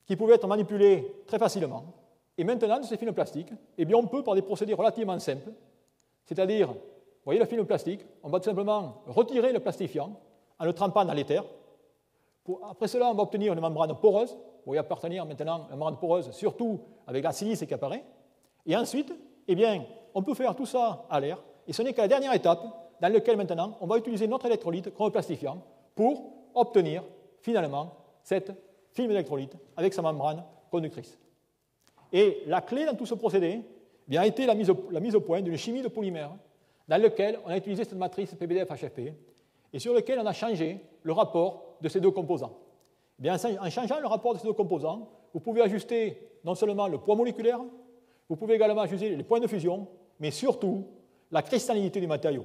qui pouvaient être manipulés très facilement. Et maintenant, de ces films plastiques, eh bien, on peut, par des procédés relativement simples, c'est-à-dire, vous voyez le film plastique, on va tout simplement retirer le plastifiant en le trempant dans l'éther. Après cela, on va obtenir une membrane poreuse. Vous voyez appartenir maintenant une membrane poreuse, surtout avec la silice qui apparaît. Et ensuite, eh bien, on peut faire tout ça à l'air. Et ce n'est qu'à la dernière étape dans laquelle maintenant, on va utiliser notre électrolyte comme plastifiant pour obtenir finalement cette film électrolyte avec sa membrane conductrice. Et la clé dans tout ce procédé eh bien, a été la mise au point d'une chimie de polymère dans laquelle on a utilisé cette matrice PVDF-HFP et sur laquelle on a changé le rapport de ces deux composants. Eh bien, en changeant le rapport de ces deux composants, vous pouvez ajuster non seulement le poids moléculaire, vous pouvez également ajuster les points de fusion, mais surtout la cristallinité du matériau.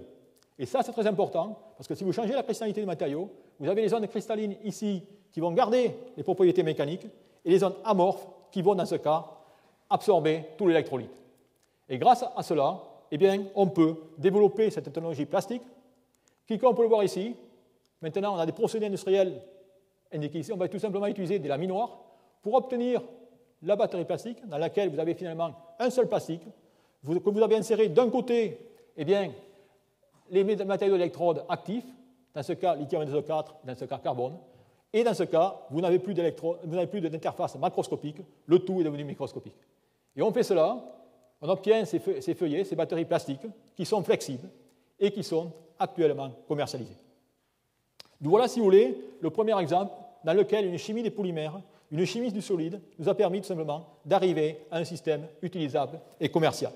Et ça, c'est très important, parce que si vous changez la cristallinité du matériau, vous avez les zones cristallines ici qui vont garder les propriétés mécaniques, et les zones amorphes qui vont, dans ce cas, absorber tout l'électrolyte. Et grâce à cela, eh bien, on peut développer cette technologie plastique, qui, comme on peut le voir ici, maintenant, on a des procédés industriels indiqués ici, on va tout simplement utiliser des lames noires pour obtenir la batterie plastique, dans laquelle vous avez finalement un seul plastique, que vous avez inséré d'un côté, eh bien, les matériaux d'électrode actifs, dans ce cas lithium M2O4, dans ce cas carbone, et dans ce cas, vous n'avez plus d'interface macroscopique, le tout est devenu microscopique. Et on fait cela, on obtient ces feuillets, ces batteries plastiques, qui sont flexibles et qui sont actuellement commercialisées. Donc voilà, si vous voulez, le premier exemple dans lequel une chimie des polymères, une chimie du solide, nous a permis tout simplement d'arriver à un système utilisable et commercial.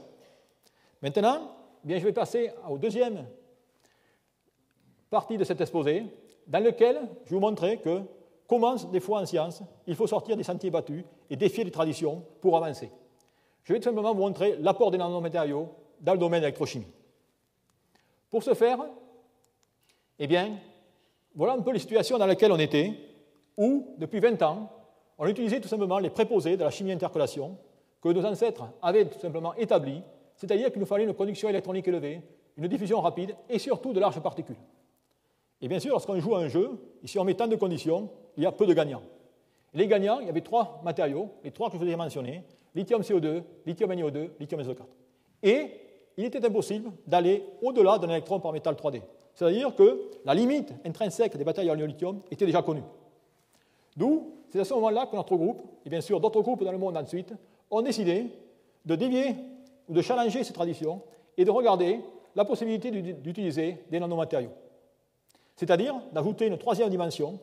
Maintenant, eh bien, je vais passer aux deuxième partie de cet exposé, dans lequel je vais vous montrer que comment, des fois en science, il faut sortir des sentiers battus et défier les traditions pour avancer. Je vais tout simplement vous montrer l'apport des nanomatériaux dans le domaine de l'électrochimie. Pour ce faire, eh bien, voilà un peu les situations dans lesquelles on était, où, depuis 20 ans, on utilisait tout simplement les préposés de la chimie d'intercalation que nos ancêtres avaient tout simplement établis, c'est-à-dire qu'il nous fallait une conduction électronique élevée, une diffusion rapide et surtout de larges particules. Et bien sûr, lorsqu'on joue à un jeu, et si on met tant de conditions, il y a peu de gagnants. Les gagnants, il y avait 3 matériaux, les 3 que je vous ai mentionnés, lithium CO2, lithium NiO2, lithium SO4. Et il était impossible d'aller au-delà d'un électron par métal 3D. C'est-à-dire que la limite intrinsèque des batailles en lithium était déjà connue. D'où, c'est à ce moment-là que notre groupe, et bien sûr d'autres groupes dans le monde ensuite, ont décidé de dévier ou de challenger ces traditions et de regarder la possibilité d'utiliser des nanomatériaux. C'est-à-dire d'ajouter une 3e dimension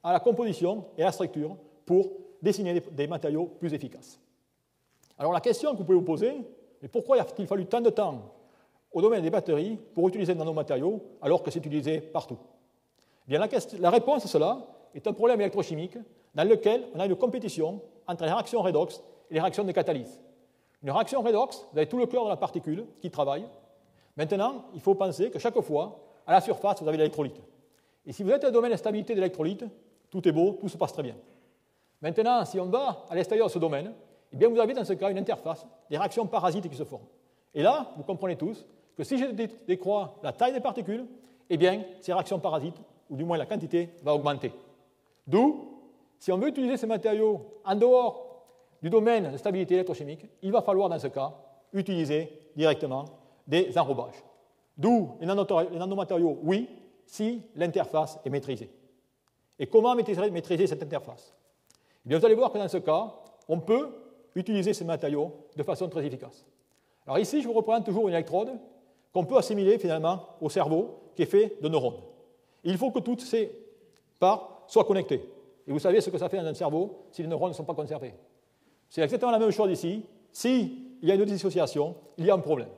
à la composition et à la structure pour dessiner des matériaux plus efficaces. Alors la question que vous pouvez vous poser, est pourquoi a-t-il fallu tant de temps au domaine des batteries pour utiliser des nanomatériaux alors que c'est utilisé partout? Eh bien, la réponse à cela est un problème électrochimique dans lequel on a une compétition entre les réactions redox et les réactions de catalyse. Une réaction redox, vous avez tout le cœur de la particule qui travaille. Maintenant, il faut penser que chaque fois, à la surface, vous avez l'électrolyte. Et si vous êtes dans le domaine de stabilité d'électrolyte, tout est beau, tout se passe très bien. Maintenant, si on va à l'extérieur de ce domaine, eh bien, vous avez dans ce cas une interface, des réactions parasites qui se forment. Et là, vous comprenez tous que si je décroît la taille des particules, eh bien, ces réactions parasites, ou du moins la quantité, va augmenter. D'où, si on veut utiliser ces matériaux en dehors du domaine de stabilité électrochimique, il va falloir dans ce cas utiliser directement des enrobages. D'où les nanomatériaux, oui, si l'interface est maîtrisée. Et comment maîtriser cette interface? Eh bien, vous allez voir que dans ce cas, on peut utiliser ces matériaux de façon très efficace. Alors ici, je vous représente toujours une électrode qu'on peut assimiler finalement au cerveau qui est fait de neurones. Il faut que toutes ces parts soient connectées. Et vous savez ce que ça fait dans un cerveau si les neurones ne sont pas conservés. C'est exactement la même chose ici. S'il y a une dissociation, il y a un problème.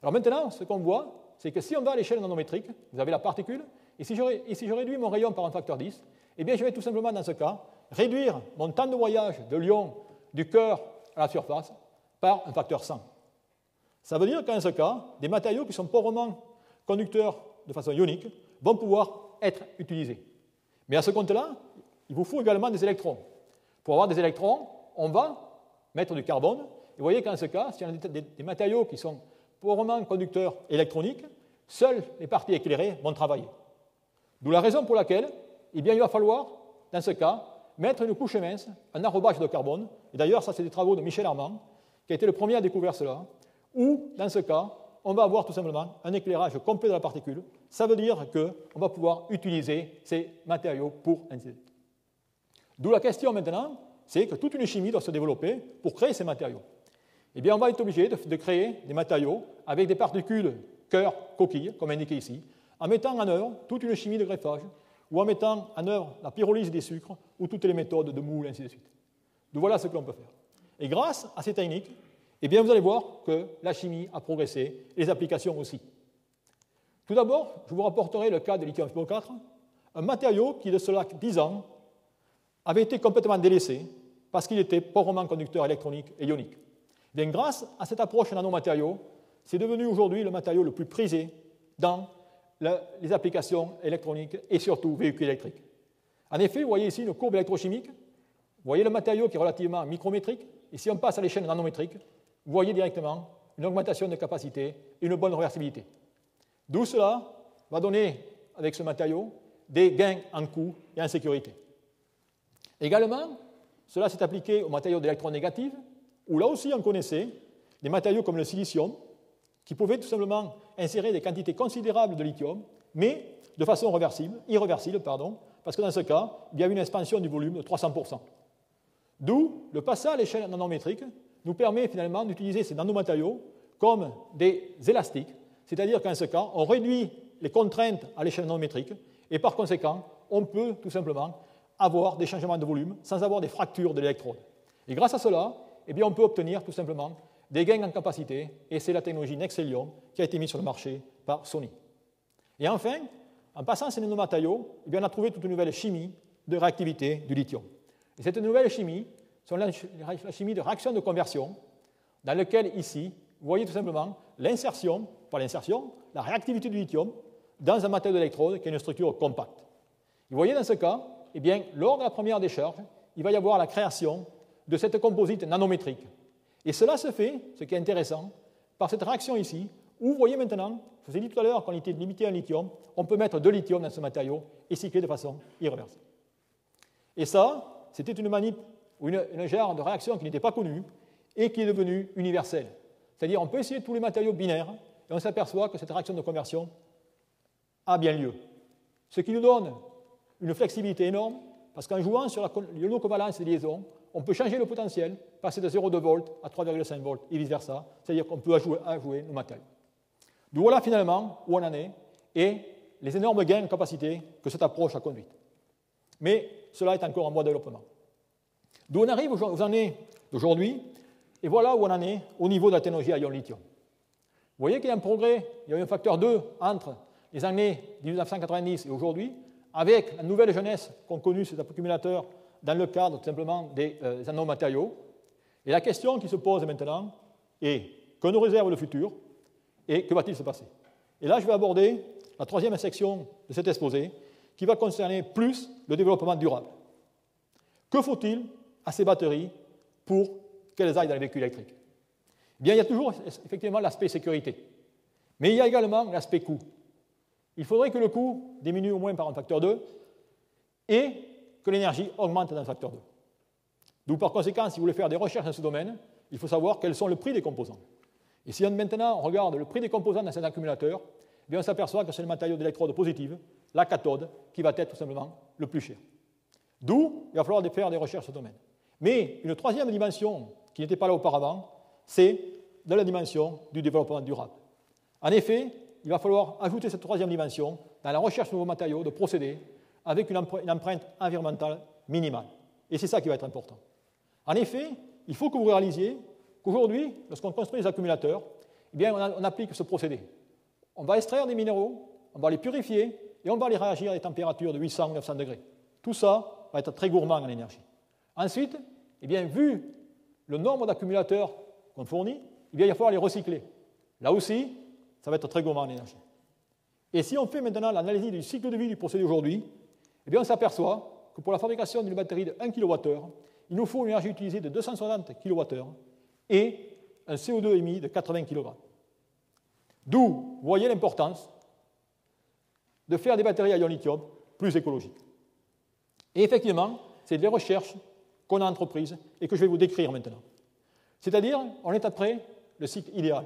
Alors maintenant, ce qu'on voit, c'est que si on va à l'échelle nanométrique, vous avez la particule, et si je réduis mon rayon par un facteur 10, eh bien je vais tout simplement dans ce cas réduire mon temps de voyage de l'ion du cœur à la surface par un facteur 100. Ça veut dire qu'en ce cas, des matériaux qui sont pauvrement conducteurs de façon ionique vont pouvoir être utilisés. Mais à ce compte-là, il vous faut également des électrons. Pour avoir des électrons, on va mettre du carbone. Et vous voyez qu'en ce cas, si on a des matériaux qui sont pauvrement conducteurs électroniques, seules les parties éclairées vont travailler. D'où la raison pour laquelle eh bien, il va falloir, dans ce cas, mettre une couche mince, un enrobage de carbone. Et d'ailleurs, ça, c'est des travaux de Michel Armand, qui a été le premier à découvrir cela, où, dans ce cas, on va avoir tout simplement un éclairage complet de la particule. Ça veut dire qu'on va pouvoir utiliser ces matériaux pour ainsi. D'où la question maintenant, c'est que toute une chimie doit se développer pour créer ces matériaux. Eh bien, on va être obligé de créer des matériaux avec des particules cœur, coquille, comme indiqué ici, en mettant en œuvre toute une chimie de greffage, ou en mettant en œuvre la pyrolyse des sucres, ou toutes les méthodes de moule, ainsi de suite. Donc voilà ce que l'on peut faire. Et grâce à ces techniques, eh bien, vous allez voir que la chimie a progressé, et les applications aussi. Tout d'abord, je vous rapporterai le cas de lithium SO4, un matériau qui, de cela 10 ans, avait été complètement délaissé parce qu'il était pauvrement conducteur électronique et ionique. Bien, grâce à cette approche nanomatériaux, c'est devenu aujourd'hui le matériau le plus prisé dans les applications électroniques et surtout véhicules électriques. En effet, vous voyez ici une courbe électrochimique, vous voyez le matériau qui est relativement micrométrique, et si on passe à l'échelle nanométrique, vous voyez directement une augmentation de capacité et une bonne réversibilité. D'où cela va donner, avec ce matériau, des gains en coût et en sécurité. Également, cela s'est appliqué aux matériaux d'électronégatifs, où là aussi on connaissait des matériaux comme le silicium, qui pouvaient tout simplement insérer des quantités considérables de lithium, mais de façon irréversible, parce que dans ce cas, il y a eu une expansion du volume de 300%. D'où le passage à l'échelle nanométrique nous permet finalement d'utiliser ces nanomatériaux comme des élastiques, c'est-à-dire qu'en ce cas, on réduit les contraintes à l'échelle nanométrique, et par conséquent, on peut tout simplement avoir des changements de volume sans avoir des fractures de l'électrode. Et grâce à cela, eh bien, on peut obtenir tout simplement des gains en capacité, et c'est la technologie Nexelium qui a été mise sur le marché par Sony. Et enfin, en passant ces nanomatériaux, eh bien, on a trouvé toute une nouvelle chimie de réactivité du lithium. Et cette nouvelle chimie, c'est la chimie de réaction de conversion, dans laquelle ici, vous voyez tout simplement l'insertion, pas l'insertion, la réactivité du lithium dans un matériau d'électrode qui a une structure compacte. Vous voyez, dans ce cas, eh bien, lors de la première décharge, il va y avoir la création de cette composite nanométrique. Et cela se fait, ce qui est intéressant, par cette réaction ici, où vous voyez maintenant, je vous ai dit tout à l'heure qu'on était limité en lithium, on peut mettre de lithium dans ce matériau et cycler de façon irréversible. Et ça, c'était une manip, ou une genre de réaction qui n'était pas connue et qui est devenue universelle. C'est-à-dire, on peut essayer tous les matériaux binaires et on s'aperçoit que cette réaction de conversion a bien lieu. Ce qui nous donne une flexibilité énorme, parce qu'en jouant sur l'ionocovalence des liaisons, on peut changer le potentiel, passer de 0,2 volts à 3,5 volts et vice-versa, c'est-à-dire qu'on peut jouer nos matériaux. Donc voilà finalement où on en est et les énormes gains de capacité que cette approche a conduite. Mais cela est encore en voie de développement. D'où on arrive aux années d'aujourd'hui, et voilà où on en est au niveau de la technologie à ion lithium. Vous voyez qu'il y a un progrès, il y a eu un facteur 2 entre les années 1990 et aujourd'hui, avec la nouvelle jeunesse qu'ont connue ces accumulateurs dans le cadre tout simplement des nanomatériaux. Et la question qui se pose maintenant est que nous réserve le futur et que va-t-il se passer? Et là, je vais aborder la troisième section de cet exposé qui va concerner plus le développement durable. Que faut-il à ces batteries pour qu'elles aillent dans les véhicules électriques? Eh bien, il y a toujours effectivement l'aspect sécurité, mais il y a également l'aspect coût. Il faudrait que le coût diminue au moins par un facteur 2 et que l'énergie augmente d'un facteur 2. D'où par conséquent, si vous voulez faire des recherches dans ce domaine, il faut savoir quels sont le prix des composants. Et si maintenant on regarde le prix des composants dans cet accumulateur, eh bien on s'aperçoit que c'est le matériau d'électrode positive, la cathode, qui va être tout simplement le plus cher. D'où il va falloir faire des recherches dans ce domaine. Mais une troisième dimension qui n'était pas là auparavant, c'est de la dimension du développement durable. En effet, il va falloir ajouter cette troisième dimension dans la recherche de nouveaux matériaux, de procédés, avec une empreinte environnementale minimale. Et c'est ça qui va être important. En effet, il faut que vous réalisiez qu'aujourd'hui, lorsqu'on construit des accumulateurs, eh bien, on applique ce procédé. On va extraire des minéraux, on va les purifier et on va les réagir à des températures de 800 ou 900 degrés. Tout ça va être très gourmand en énergie. Ensuite, eh bien, vu le nombre d'accumulateurs qu'on fournit, eh bien, il va falloir les recycler. Là aussi, ça va être très gourmand en énergie. Et si on fait maintenant l'analyse du cycle de vie du procédé aujourd'hui, eh bien, on s'aperçoit que pour la fabrication d'une batterie de 1 kWh, il nous faut une énergie utilisée de 260 kWh et un CO2 émis de 80 kg. D'où, vous voyez l'importance de faire des batteries à ion lithium plus écologiques. Et effectivement, c'est des recherches qu'on a entreprises et que je vais vous décrire maintenant. C'est-à-dire, on est après le cycle idéal.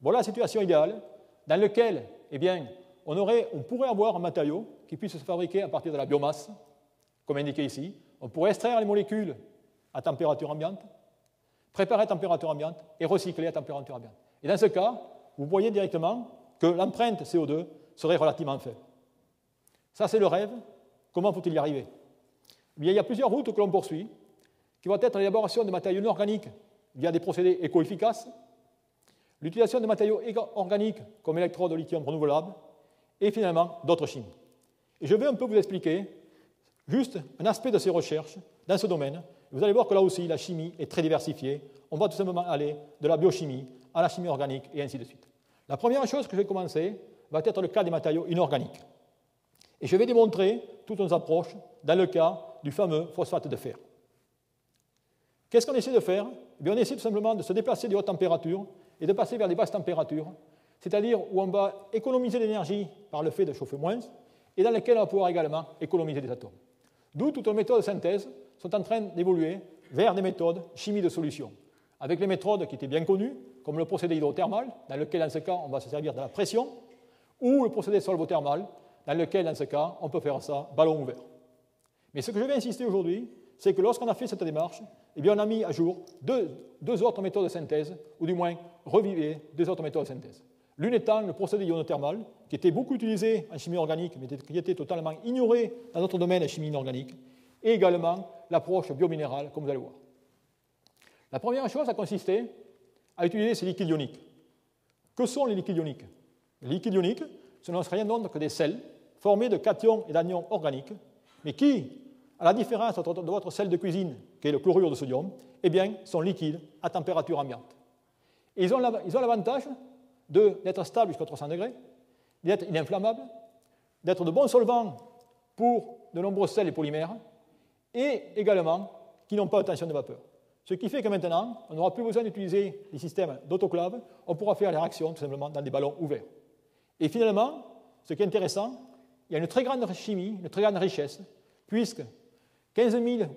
Voilà la situation idéale dans laquelle, eh bien, on pourrait avoir un matériau qui puisse se fabriquer à partir de la biomasse, comme indiqué ici. On pourrait extraire les molécules à température ambiante, préparer à température ambiante et recycler à température ambiante. Et dans ce cas, vous voyez directement que l'empreinte CO2 serait relativement faible. Ça, c'est le rêve. Comment faut-il y arriver? Eh bien, il y a plusieurs routes que l'on poursuit, qui vont être l'élaboration de matériaux non organiques via des procédés éco-efficaces, l'utilisation de matériaux organiques comme électrodes au lithium renouvelables, et finalement d'autres chimies. Et je vais un peu vous expliquer juste un aspect de ces recherches dans ce domaine. Vous allez voir que là aussi, la chimie est très diversifiée. On va tout simplement aller de la biochimie à la chimie organique et ainsi de suite. La première chose que je vais commencer va être le cas des matériaux inorganiques. Et je vais démontrer toutes nos approches dans le cas du fameux phosphate de fer. Qu'est-ce qu'on essaie de faire? Eh bien, on essaie tout simplement de se déplacer des hautes températures et de passer vers des basses températures, c'est-à-dire où on va économiser l'énergie par le fait de chauffer moins, et dans lequel on va pouvoir également économiser des atomes. D'où toutes les méthodes de synthèse sont en train d'évoluer vers des méthodes chimie de solution, avec les méthodes qui étaient bien connues, comme le procédé hydrothermal, dans lequel, dans ce cas, on va se servir de la pression, ou le procédé solvothermal, dans lequel, dans ce cas, on peut faire ça ballon ouvert. Mais ce que je vais insister aujourd'hui, c'est que lorsqu'on a fait cette démarche, eh bien, on a mis à jour deux autres méthodes de synthèse, ou du moins revivé deux autres méthodes de synthèse. L'une étant le procédé ionothermal, qui était beaucoup utilisé en chimie organique, mais qui était totalement ignoré dans notre domaine de chimie inorganique, et également l'approche biominérale, comme vous allez voir. La première chose a consisté à utiliser ces liquides ioniques. Que sont les liquides ioniques? Les liquides ioniques, ce ne sont rien d'autre que des sels formés de cations et d'anions organiques, mais qui, à la différence de votre sel de cuisine, qui est le chlorure de sodium, eh bien, sont liquides à température ambiante. Et ils ont l'avantage d'être stables jusqu'à 300 degrés, d'être ininflammables, d'être de bons solvants pour de nombreux sels et polymères, et également qui n'ont pas de tension de vapeur. Ce qui fait que maintenant, on n'aura plus besoin d'utiliser les systèmes d'autoclave, on pourra faire les réactions tout simplement dans des ballons ouverts. Et finalement, ce qui est intéressant, il y a une très grande chimie, une très grande richesse, puisque 15 000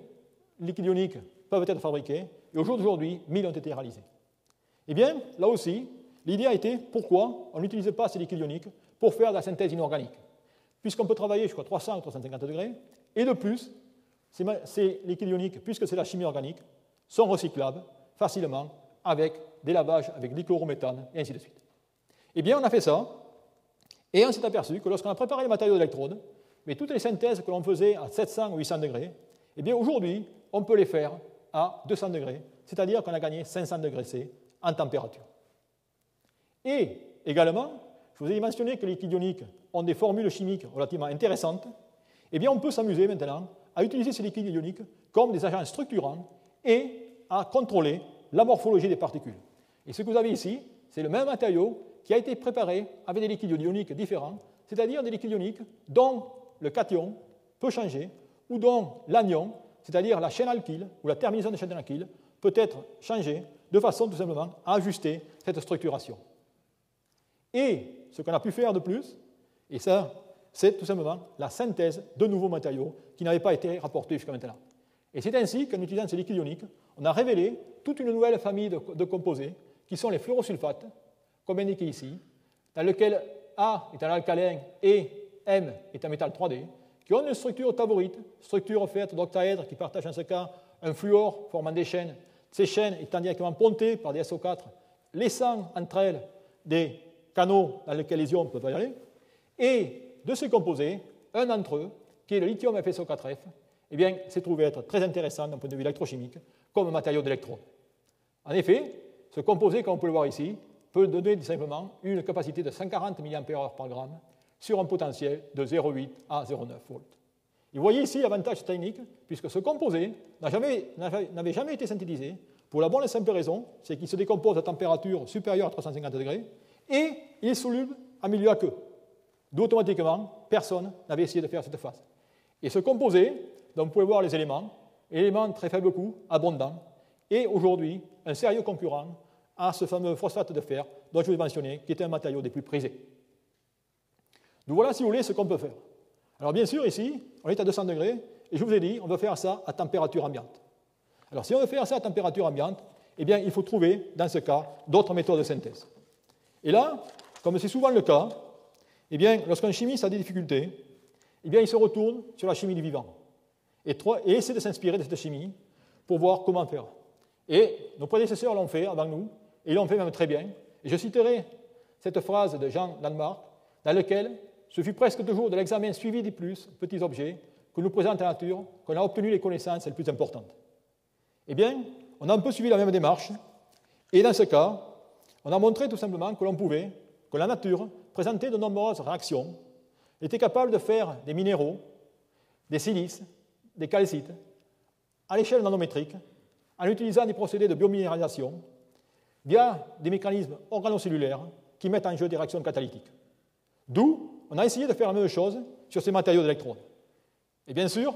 liquides ioniques peuvent être fabriqués, et au jour d'aujourd'hui, 1000 ont été réalisés. Eh bien, là aussi, l'idée a été pourquoi on n'utilise pas ces liquides ioniques pour faire de la synthèse inorganique, puisqu'on peut travailler jusqu'à 300 ou 350 degrés, et de plus, ces liquides ioniques, puisque c'est la chimie organique, sont recyclables facilement avec des lavages avec dichlorométhane et ainsi de suite. Eh bien, on a fait ça, et on s'est aperçu que lorsqu'on a préparé les matériaux d'électrode, mais toutes les synthèses que l'on faisait à 700 ou 800 degrés, eh bien, aujourd'hui, on peut les faire à 200 degrés, c'est-à-dire qu'on a gagné 500 degrés C en température. Et également, je vous ai mentionné que les liquides ioniques ont des formules chimiques relativement intéressantes. Eh bien, on peut s'amuser maintenant à utiliser ces liquides ioniques comme des agents structurants et à contrôler la morphologie des particules. Et ce que vous avez ici, c'est le même matériau qui a été préparé avec des liquides ioniques différents, c'est-à-dire des liquides ioniques dont le cation peut changer ou dont l'anion, c'est-à-dire la chaîne alkyle ou la terminaison de chaîne alkyle, peut être changée de façon tout simplement à ajuster cette structuration. Et ce qu'on a pu faire de plus, et ça, c'est tout simplement la synthèse de nouveaux matériaux qui n'avaient pas été rapportés jusqu'à maintenant. Et c'est ainsi qu'en utilisant ces liquides ioniques, on a révélé toute une nouvelle famille de composés qui sont les fluorosulfates, comme indiqué ici, dans lequel A est un alcalin et M est un métal 3D, qui ont une structure taborite, structure faite d'octaèdres qui partagent en ce cas un fluor formant des chaînes, ces chaînes étant directement pontées par des SO4, laissant entre elles des canaux dans lesquels les ions peuvent aller, et de ces composés, un d'entre eux, qui est le lithium FSO4F, eh bien, s'est trouvé être très intéressant d'un point de vue électrochimique comme matériau d'électrode. En effet, ce composé, comme on peut le voir ici, peut donner simplement une capacité de 140 mAh par gramme sur un potentiel de 0,8 à 0,9 volts. Et vous voyez ici l'avantage technique, puisque ce composé n'avait jamais été synthétisé, pour la bonne et simple raison, c'est qu'il se décompose à température supérieure à 350 degrés, et il est soluble en milieu aqueux. D'où automatiquement, personne n'avait essayé de faire cette phase. Et ce composé, dont vous pouvez voir les éléments très faible coût, abondant, est aujourd'hui un sérieux concurrent à ce fameux phosphate de fer dont je vous ai mentionné, qui était un matériau des plus prisés. Donc voilà, si vous voulez, ce qu'on peut faire. Alors bien sûr, ici, on est à 200 degrés, et je vous ai dit, on veut faire ça à température ambiante. Alors si on veut faire ça à température ambiante, eh bien, il faut trouver, dans ce cas, d'autres méthodes de synthèse. Et là, comme c'est souvent le cas, eh bien, lorsqu'un chimiste a des difficultés, eh bien, il se retourne sur la chimie du vivant et essaie de s'inspirer de cette chimie pour voir comment faire. Et nos prédécesseurs l'ont fait avant nous, et ils l'ont fait même très bien. Et je citerai cette phrase de Jean Landmark, dans laquelle ce fut presque toujours de l'examen suivi des plus petits objets que nous présente la nature qu'on a obtenu les connaissances les plus importantes. Eh bien, on a un peu suivi la même démarche, et dans ce cas, on a montré tout simplement que la nature présentait de nombreuses réactions, était capable de faire des minéraux, des silices, des calcites, à l'échelle nanométrique, en utilisant des procédés de biominéralisation via des mécanismes organocellulaires qui mettent en jeu des réactions catalytiques. D'où, on a essayé de faire la même chose sur ces matériaux d'électrode. Et bien sûr,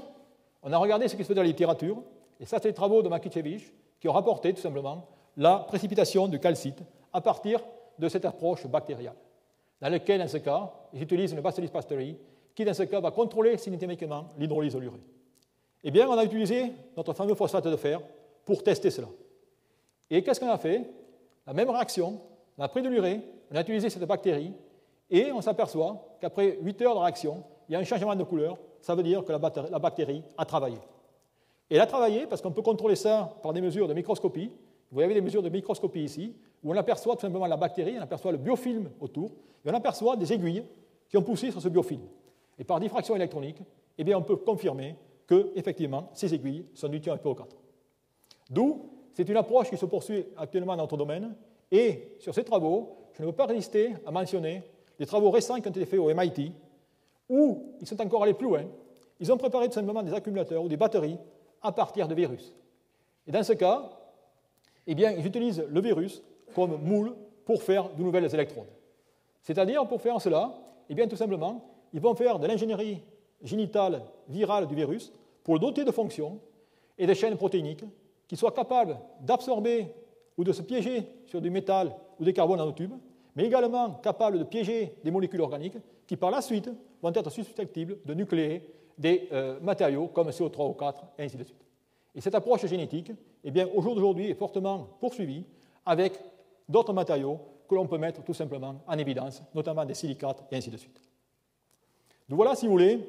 on a regardé ce qui se fait dans la littérature, et ça, c'est les travaux de Makiewicz qui ont rapporté tout simplement la précipitation du calcite à partir de cette approche bactériale, dans laquelle, dans ce cas, ils utilisent une Bacillus pastori qui, dans ce cas, va contrôler systématiquement l'hydrolyse de l'urée. Eh bien, on a utilisé notre fameux phosphate de fer pour tester cela. Et qu'est-ce qu'on a fait? La même réaction, on a pris de l'urée, on a utilisé cette bactérie, et on s'aperçoit qu'après 8 heures de réaction, il y a un changement de couleur, ça veut dire que la bactérie a travaillé. Et elle a travaillé parce qu'on peut contrôler ça par des mesures de microscopie. Vous avez des mesures de microscopie ici, où on aperçoit tout simplement la bactérie, on aperçoit le biofilm autour, et on aperçoit des aiguilles qui ont poussé sur ce biofilm. Et par diffraction électronique, eh bien, on peut confirmer que, effectivement, ces aiguilles sont du lithium FeO4. D'où, c'est une approche qui se poursuit actuellement dans notre domaine, et sur ces travaux, je ne peux pas résister à mentionner des travaux récents qui ont été faits au MIT, où ils sont encore allés plus loin. Ils ont préparé tout simplement des accumulateurs ou des batteries à partir de virus. Et dans ce cas, eh bien, ils utilisent le virus comme moule pour faire de nouvelles électrodes. C'est-à-dire, pour faire cela, eh bien, tout simplement, ils vont faire de l'ingénierie génitale virale du virus pour le doter de fonctions et de chaînes protéiniques qui soient capables d'absorber ou de se piéger sur du métal ou des carbones nanotubes, mais également capables de piéger des molécules organiques qui, par la suite, vont être susceptibles de nucléer des matériaux comme CO3 ou 4, et ainsi de suite. Et cette approche génétique, eh bien, au jour d'aujourd'hui, est fortement poursuivie avec d'autres matériaux que l'on peut mettre tout simplement en évidence, notamment des silicates, et ainsi de suite. Donc voilà, si vous voulez,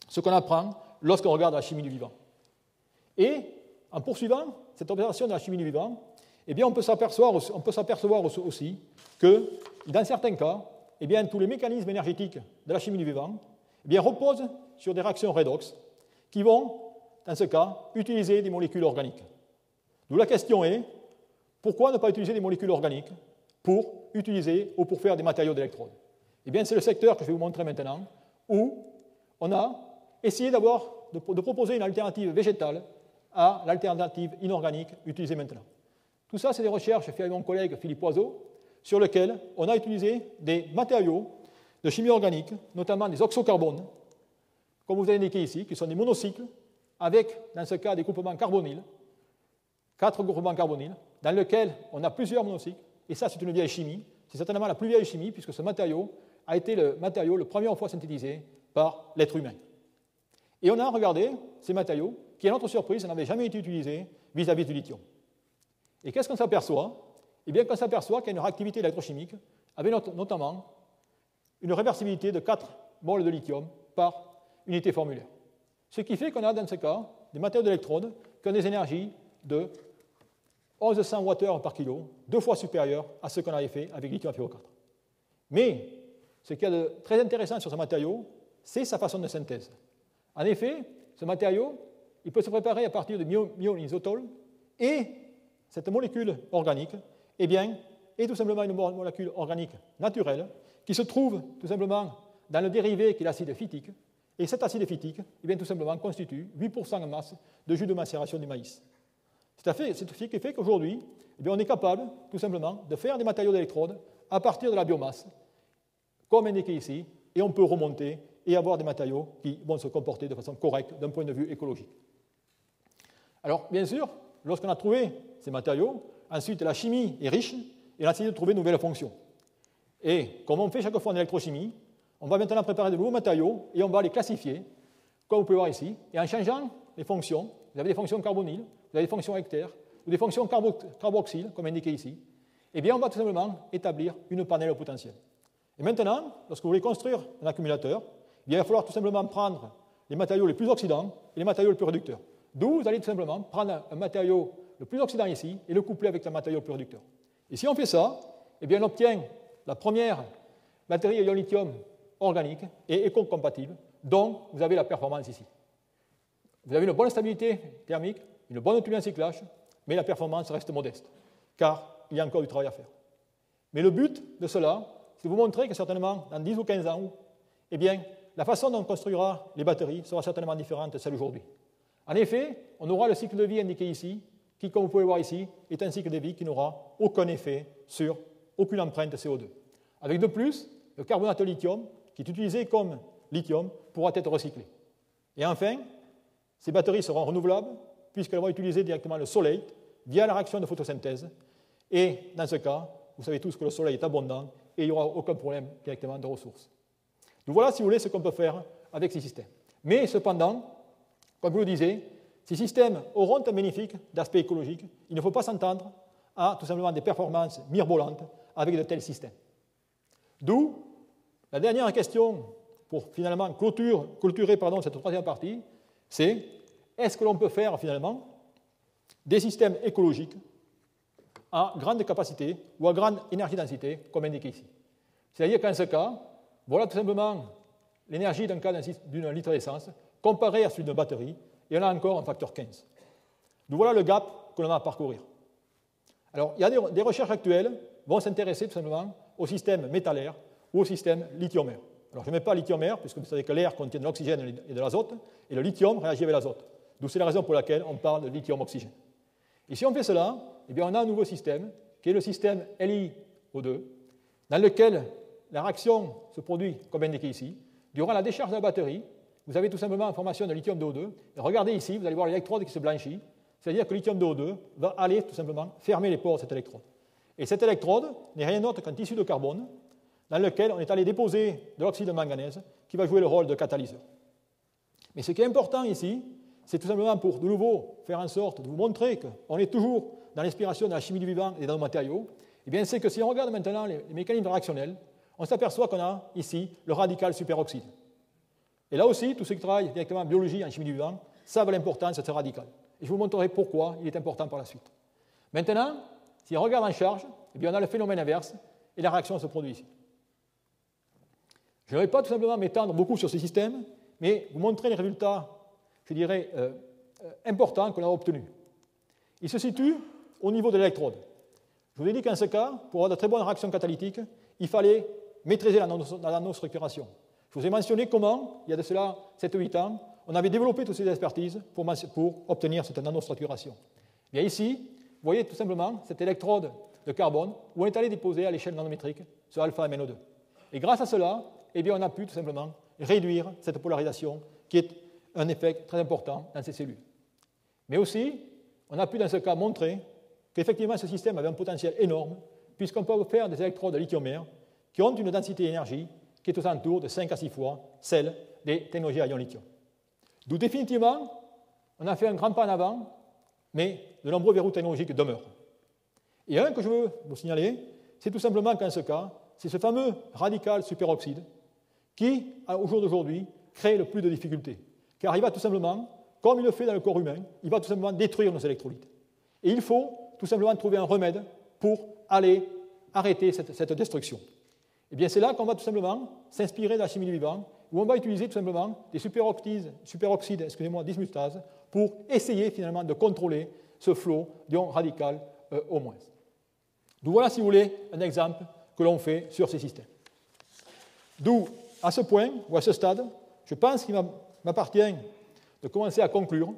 ce qu'on apprend lorsqu'on regarde la chimie du vivant. Et en poursuivant cette observation de la chimie du vivant, eh bien, on peut s'apercevoir aussi que, dans certains cas, eh bien, tous les mécanismes énergétiques de la chimie du vivant eh bien, reposent sur des réactions redox qui vont, dans ce cas, utiliser des molécules organiques. D'où la question est, pourquoi ne pas utiliser des molécules organiques pour utiliser ou pour faire des matériaux d'électrode? Eh bien, c'est le secteur que je vais vous montrer maintenant, où on a essayé d'abord de proposer une alternative végétale à l'alternative inorganique utilisée maintenant. Tout ça, c'est des recherches faites avec mon collègue Philippe Oiseau, sur lesquelles on a utilisé des matériaux de chimie organique, notamment des oxocarbones, comme vous avez indiqué ici, qui sont des monocycles, avec, dans ce cas, des groupements carbonyles, 4 groupements carbonyles, dans lesquels on a plusieurs monocycles, et ça, c'est une vieille chimie, c'est certainement la plus vieille chimie, puisque ce matériau a été le matériau le première fois synthétisé par l'être humain. Et on a regardé ces matériaux, qui, à notre surprise, n'avaient jamais été utilisés vis-à-vis du lithium. Et qu'est-ce qu'on s'aperçoit? Eh bien, qu'on s'aperçoit qu'il y a une réactivité électrochimique, avec notamment une réversibilité de 4 moles de lithium par unité formulaire. Ce qui fait qu'on a, dans ce cas, des matériaux d'électrode qui ont des énergies de 1100 Wh par kilo, 2 fois supérieures à ce qu'on avait fait avec lithium FeO4. Mais ce qu'il y a de très intéressant sur ce matériau, c'est sa façon de synthèse. En effet, ce matériau, il peut se préparer à partir de myo-inositol, et cette molécule organique, eh bien, est tout simplement une molécule organique naturelle qui se trouve tout simplement dans le dérivé qui est l'acide phytique, et cet acide phytique, eh bien, tout simplement constitue 8% en masse de jus de macération du maïs. C'est ce qui fait qu'aujourd'hui, eh bien, on est capable tout simplement de faire des matériaux d'électrode à partir de la biomasse, comme indiqué ici, et on peut remonter et avoir des matériaux qui vont se comporter de façon correcte d'un point de vue écologique. Alors, bien sûr, lorsqu'on a trouvé ces matériaux, ensuite la chimie est riche et on a essayé de trouver de nouvelles fonctions. Et comme on fait chaque fois en électrochimie, on va maintenant préparer de nouveaux matériaux et on va les classifier, comme vous pouvez voir ici, et en changeant les fonctions, vous avez des fonctions carbonyles, vous avez des fonctions hectares, ou des fonctions carboxyles, comme indiqué ici, eh bien on va tout simplement établir une panel potentielle. Et maintenant, lorsque vous voulez construire un accumulateur, eh bien, il va falloir tout simplement prendre les matériaux les plus oxydants et les matériaux les plus réducteurs. D'où vous allez tout simplement prendre un matériau le plus oxydant ici et le coupler avec un matériau le plus réducteur. Et si on fait ça, eh bien, on obtient la première batterie ion-lithium organique et éco-compatible, dont vous avez la performance ici. Vous avez une bonne stabilité thermique, une bonne tenue en cyclage, mais la performance reste modeste, car il y a encore du travail à faire. Mais le but de cela, c'est de vous montrer que certainement, dans 10 ou 15 ans, eh bien, la façon dont on construira les batteries sera certainement différente de celle d'aujourd'hui. En effet, on aura le cycle de vie indiqué ici, qui, comme vous pouvez voir ici, est un cycle de vie qui n'aura aucun effet sur aucune empreinte CO2. Avec de plus, le carbonate de lithium, qui est utilisé comme lithium, pourra être recyclé. Et enfin, ces batteries seront renouvelables, puisqu'elles vont utiliser directement le soleil via la réaction de photosynthèse. Et dans ce cas, vous savez tous que le soleil est abondant et il n'y aura aucun problème directement de ressources. Donc voilà, si vous voulez, ce qu'on peut faire avec ces systèmes. Mais cependant, comme je vous le disais, ces systèmes auront un bénéfice d'aspect écologique. Il ne faut pas s'entendre à tout simplement des performances mirobolantes avec de tels systèmes. D'où la dernière question pour finalement clôturer cette troisième partie, c'est est-ce que l'on peut faire finalement des systèmes écologiques à grande capacité ou à grande énergie densité, comme indiqué ici. C'est-à-dire qu'en ce cas, voilà tout simplement l'énergie d'un cas d'une litre d'essence comparée à celui d'une batterie, et on a encore un facteur 15. Donc voilà le gap que l'on a à parcourir. Alors, il y a des recherches actuelles vont s'intéresser tout simplement au système métallaire ou au système lithiumère. Alors, je ne mets pas lithiumère, puisque vous savez que l'air contient de l'oxygène et de l'azote, et le lithium réagit avec l'azote. D'où c'est la raison pour laquelle on parle de lithium-oxygène. Et si on fait cela, eh bien, on a un nouveau système, qui est le système LiO2, dans lequel la réaction se produit comme indiqué ici. Durant la décharge de la batterie, vous avez tout simplement une formation de lithium DO2. Et regardez ici, vous allez voir l'électrode qui se blanchit. C'est-à-dire que le lithium DO2 va aller tout simplement fermer les pores de cette électrode. Et cette électrode n'est rien d'autre qu'un tissu de carbone dans lequel on est allé déposer de l'oxyde de manganèse qui va jouer le rôle de catalyseur. Mais ce qui est important ici, c'est tout simplement pour de nouveau faire en sorte de vous montrer qu'on est toujours dans l'inspiration de la chimie du vivant et dans nos matériaux. Eh bien, c'est que si on regarde maintenant les mécanismes réactionnels, on s'aperçoit qu'on a ici le radical superoxyde. Et là aussi, tous ceux qui travaillent directement en biologie, en chimie du vivant, savent l'importance de ce radical. Et je vous montrerai pourquoi il est important par la suite. Maintenant, si on regarde en charge, eh bien, on a le phénomène inverse et la réaction se produit ici. Je ne vais pas tout simplement m'étendre beaucoup sur ces systèmes, mais vous montrer les résultats, je dirais, importants qu'on a obtenus. Ils se situent au niveau de l'électrode. Je vous ai dit qu'en ce cas, pour avoir de très bonnes réactions catalytiques, il fallait maîtriser la nanostructuration. Je vous ai mentionné comment, il y a de cela 7-8 ans, on avait développé toutes ces expertises pour obtenir cette nanostructuration. Bien ici, vous voyez tout simplement cette électrode de carbone où on est allé déposer à l'échelle nanométrique ce alpha-MnO2. Et grâce à cela, eh bien, on a pu tout simplement réduire cette polarisation qui est un effet très important dans ces cellules. Mais aussi, on a pu dans ce cas montrer qu'effectivement ce système avait un potentiel énorme puisqu'on peut faire des électrodes de lithium-air qui ont une densité d'énergie qui est aux alentours de 5 à 6 fois celle des technologies à ion lithium. D'où définitivement, on a fait un grand pas en avant, mais de nombreux verrous technologiques demeurent. Et un que je veux vous signaler, c'est tout simplement qu'en ce cas, c'est ce fameux radical superoxyde qui, au jour d'aujourd'hui, crée le plus de difficultés. Car il va tout simplement, comme il le fait dans le corps humain, il va tout simplement détruire nos électrolytes. Et il faut tout simplement trouver un remède pour aller arrêter cette destruction. Et bien c'est là qu'on va tout simplement s'inspirer de la chimie du vivant, où on va utiliser tout simplement des superoxydes dismutase, pour essayer finalement de contrôler ce flot d'ion radical au moins. Donc voilà, si vous voulez, un exemple que l'on fait sur ces systèmes. D'où, à ce point, ou à ce stade, je pense qu'il m'appartient de commencer à conclure,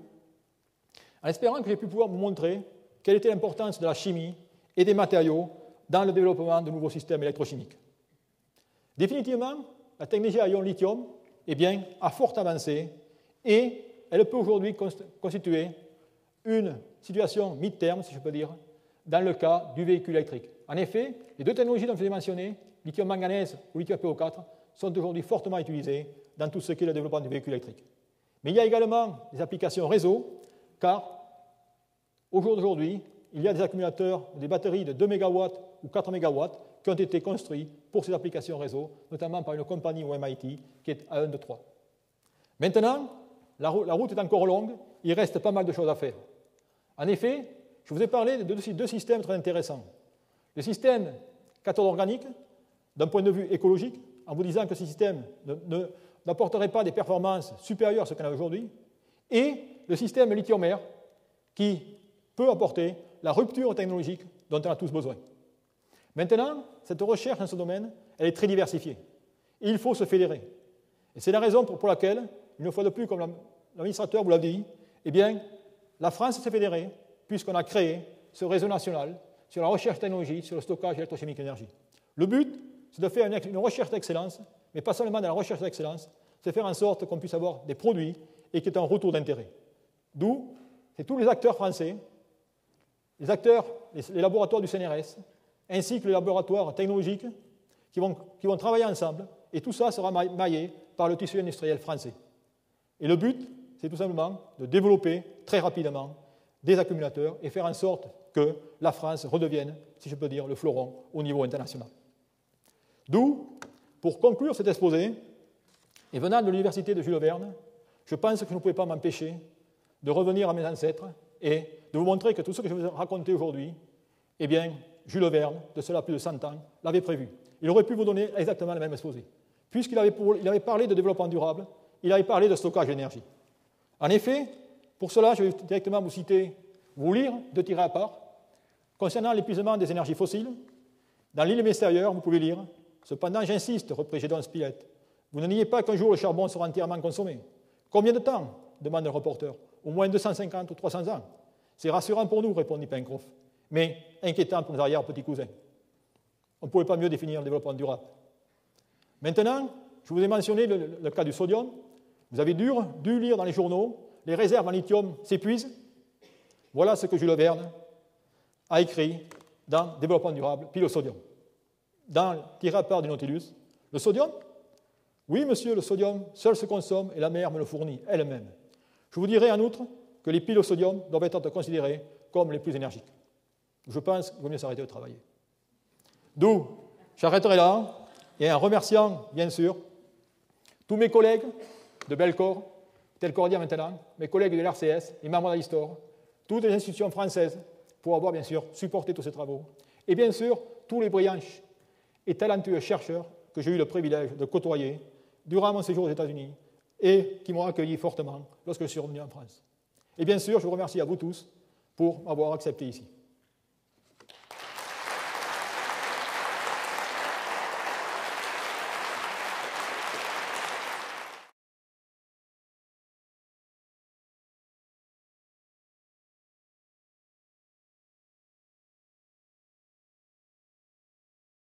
en espérant que j'ai pu pouvoir vous montrer quelle était l'importance de la chimie et des matériaux dans le développement de nouveaux systèmes électrochimiques. Définitivement, la technologie à ion lithium a fort avancé et elle peut aujourd'hui constituer une situation mid-terme, si je peux dire, dans le cas du véhicule électrique. En effet, les deux technologies dont je vous ai mentionné, lithium-manganèse ou lithium-PO4, sont aujourd'hui fortement utilisées dans tout ce qui est le développement du véhicule électrique. Mais il y a également des applications réseau, car au jour d'aujourd'hui, il y a des accumulateurs, des batteries de 2 MW ou 4 MW qui ont été construits pour ces applications réseau, notamment par une compagnie au MIT qui est à 1 de 3. Maintenant, la route est encore longue, il reste pas mal de choses à faire. En effet, je vous ai parlé de deux systèmes très intéressants. Le système cathode organique, d'un point de vue écologique, en vous disant que ce système n'apporterait pas des performances supérieures à ce qu'on a aujourd'hui, et le système lithium-air, qui peut apporter la rupture technologique dont on a tous besoin. Maintenant, cette recherche dans ce domaine, elle est très diversifiée. Et il faut se fédérer. Et c'est la raison pour laquelle, une fois de plus, comme l'administrateur vous l'a dit, eh bien, la France s'est fédérée puisqu'on a créé ce réseau national sur la recherche technologique, sur le stockage électrochimique d'énergie. Le but, c'est de faire une recherche d'excellence, mais pas seulement dans la recherche d'excellence, c'est faire en sorte qu'on puisse avoir des produits et qu'il y ait un retour d'intérêt. D'où, c'est tous les acteurs français, les laboratoires du CNRS, ainsi que les laboratoires technologiques qui vont travailler ensemble, et tout ça sera maillé par le tissu industriel français. Et le but, c'est tout simplement de développer très rapidement des accumulateurs et faire en sorte que la France redevienne, si je peux dire, le fleuron au niveau international. D'où, pour conclure cet exposé, et venant de l'université de Jules Verne, je pense que je ne pouvais pas m'empêcher de revenir à mes ancêtres et de vous montrer que tout ce que je vous ai raconté aujourd'hui, eh bien, Jules Verne, de cela plus de 100 ans, l'avait prévu. Il aurait pu vous donner exactement le même exposé. Puisqu'il avait parlé de développement durable, il avait parlé de stockage d'énergie. En effet, pour cela, je vais directement vous lire 2 tirés à part. Concernant l'épuisement des énergies fossiles, dans l'île mystérieuse, vous pouvez lire « Cependant, j'insiste, reprit Gédéon Spilett, vous ne niez pas qu'un jour le charbon sera entièrement consommé. Combien de temps demande le reporter. Au moins 250 ou 300 ans. C'est rassurant pour nous, répondit Pencroff, mais inquiétant pour nos arrière-petits cousins. On ne pouvait pas mieux définir le développement durable. Maintenant, je vous ai mentionné le cas du sodium. Vous avez dû lire dans les journaux, les réserves en lithium s'épuisent. Voilà ce que Jules Verne a écrit dans Développement durable, pile au sodium. Dans Tiré à part du Nautilus, le sodium? Oui, monsieur, le sodium seul se consomme et la mer me le fournit elle-même. Je vous dirai en outre que les piles au sodium doivent être considérées comme les plus énergiques. Je pense qu'il vaut mieux s'arrêter de travailler. D'où, j'arrêterai là, et en remerciant, bien sûr, tous mes collègues de Bellecor, Telcordia maintenant, mes collègues de l'RCS, les membres d'Alistor, toutes les institutions françaises, pour avoir, bien sûr, supporté tous ces travaux, et bien sûr, tous les brillants et talentueux chercheurs que j'ai eu le privilège de côtoyer durant mon séjour aux États-Unis et qui m'ont accueilli fortement lorsque je suis revenu en France. Et bien sûr, je vous remercie à vous tous pour m'avoir accepté ici.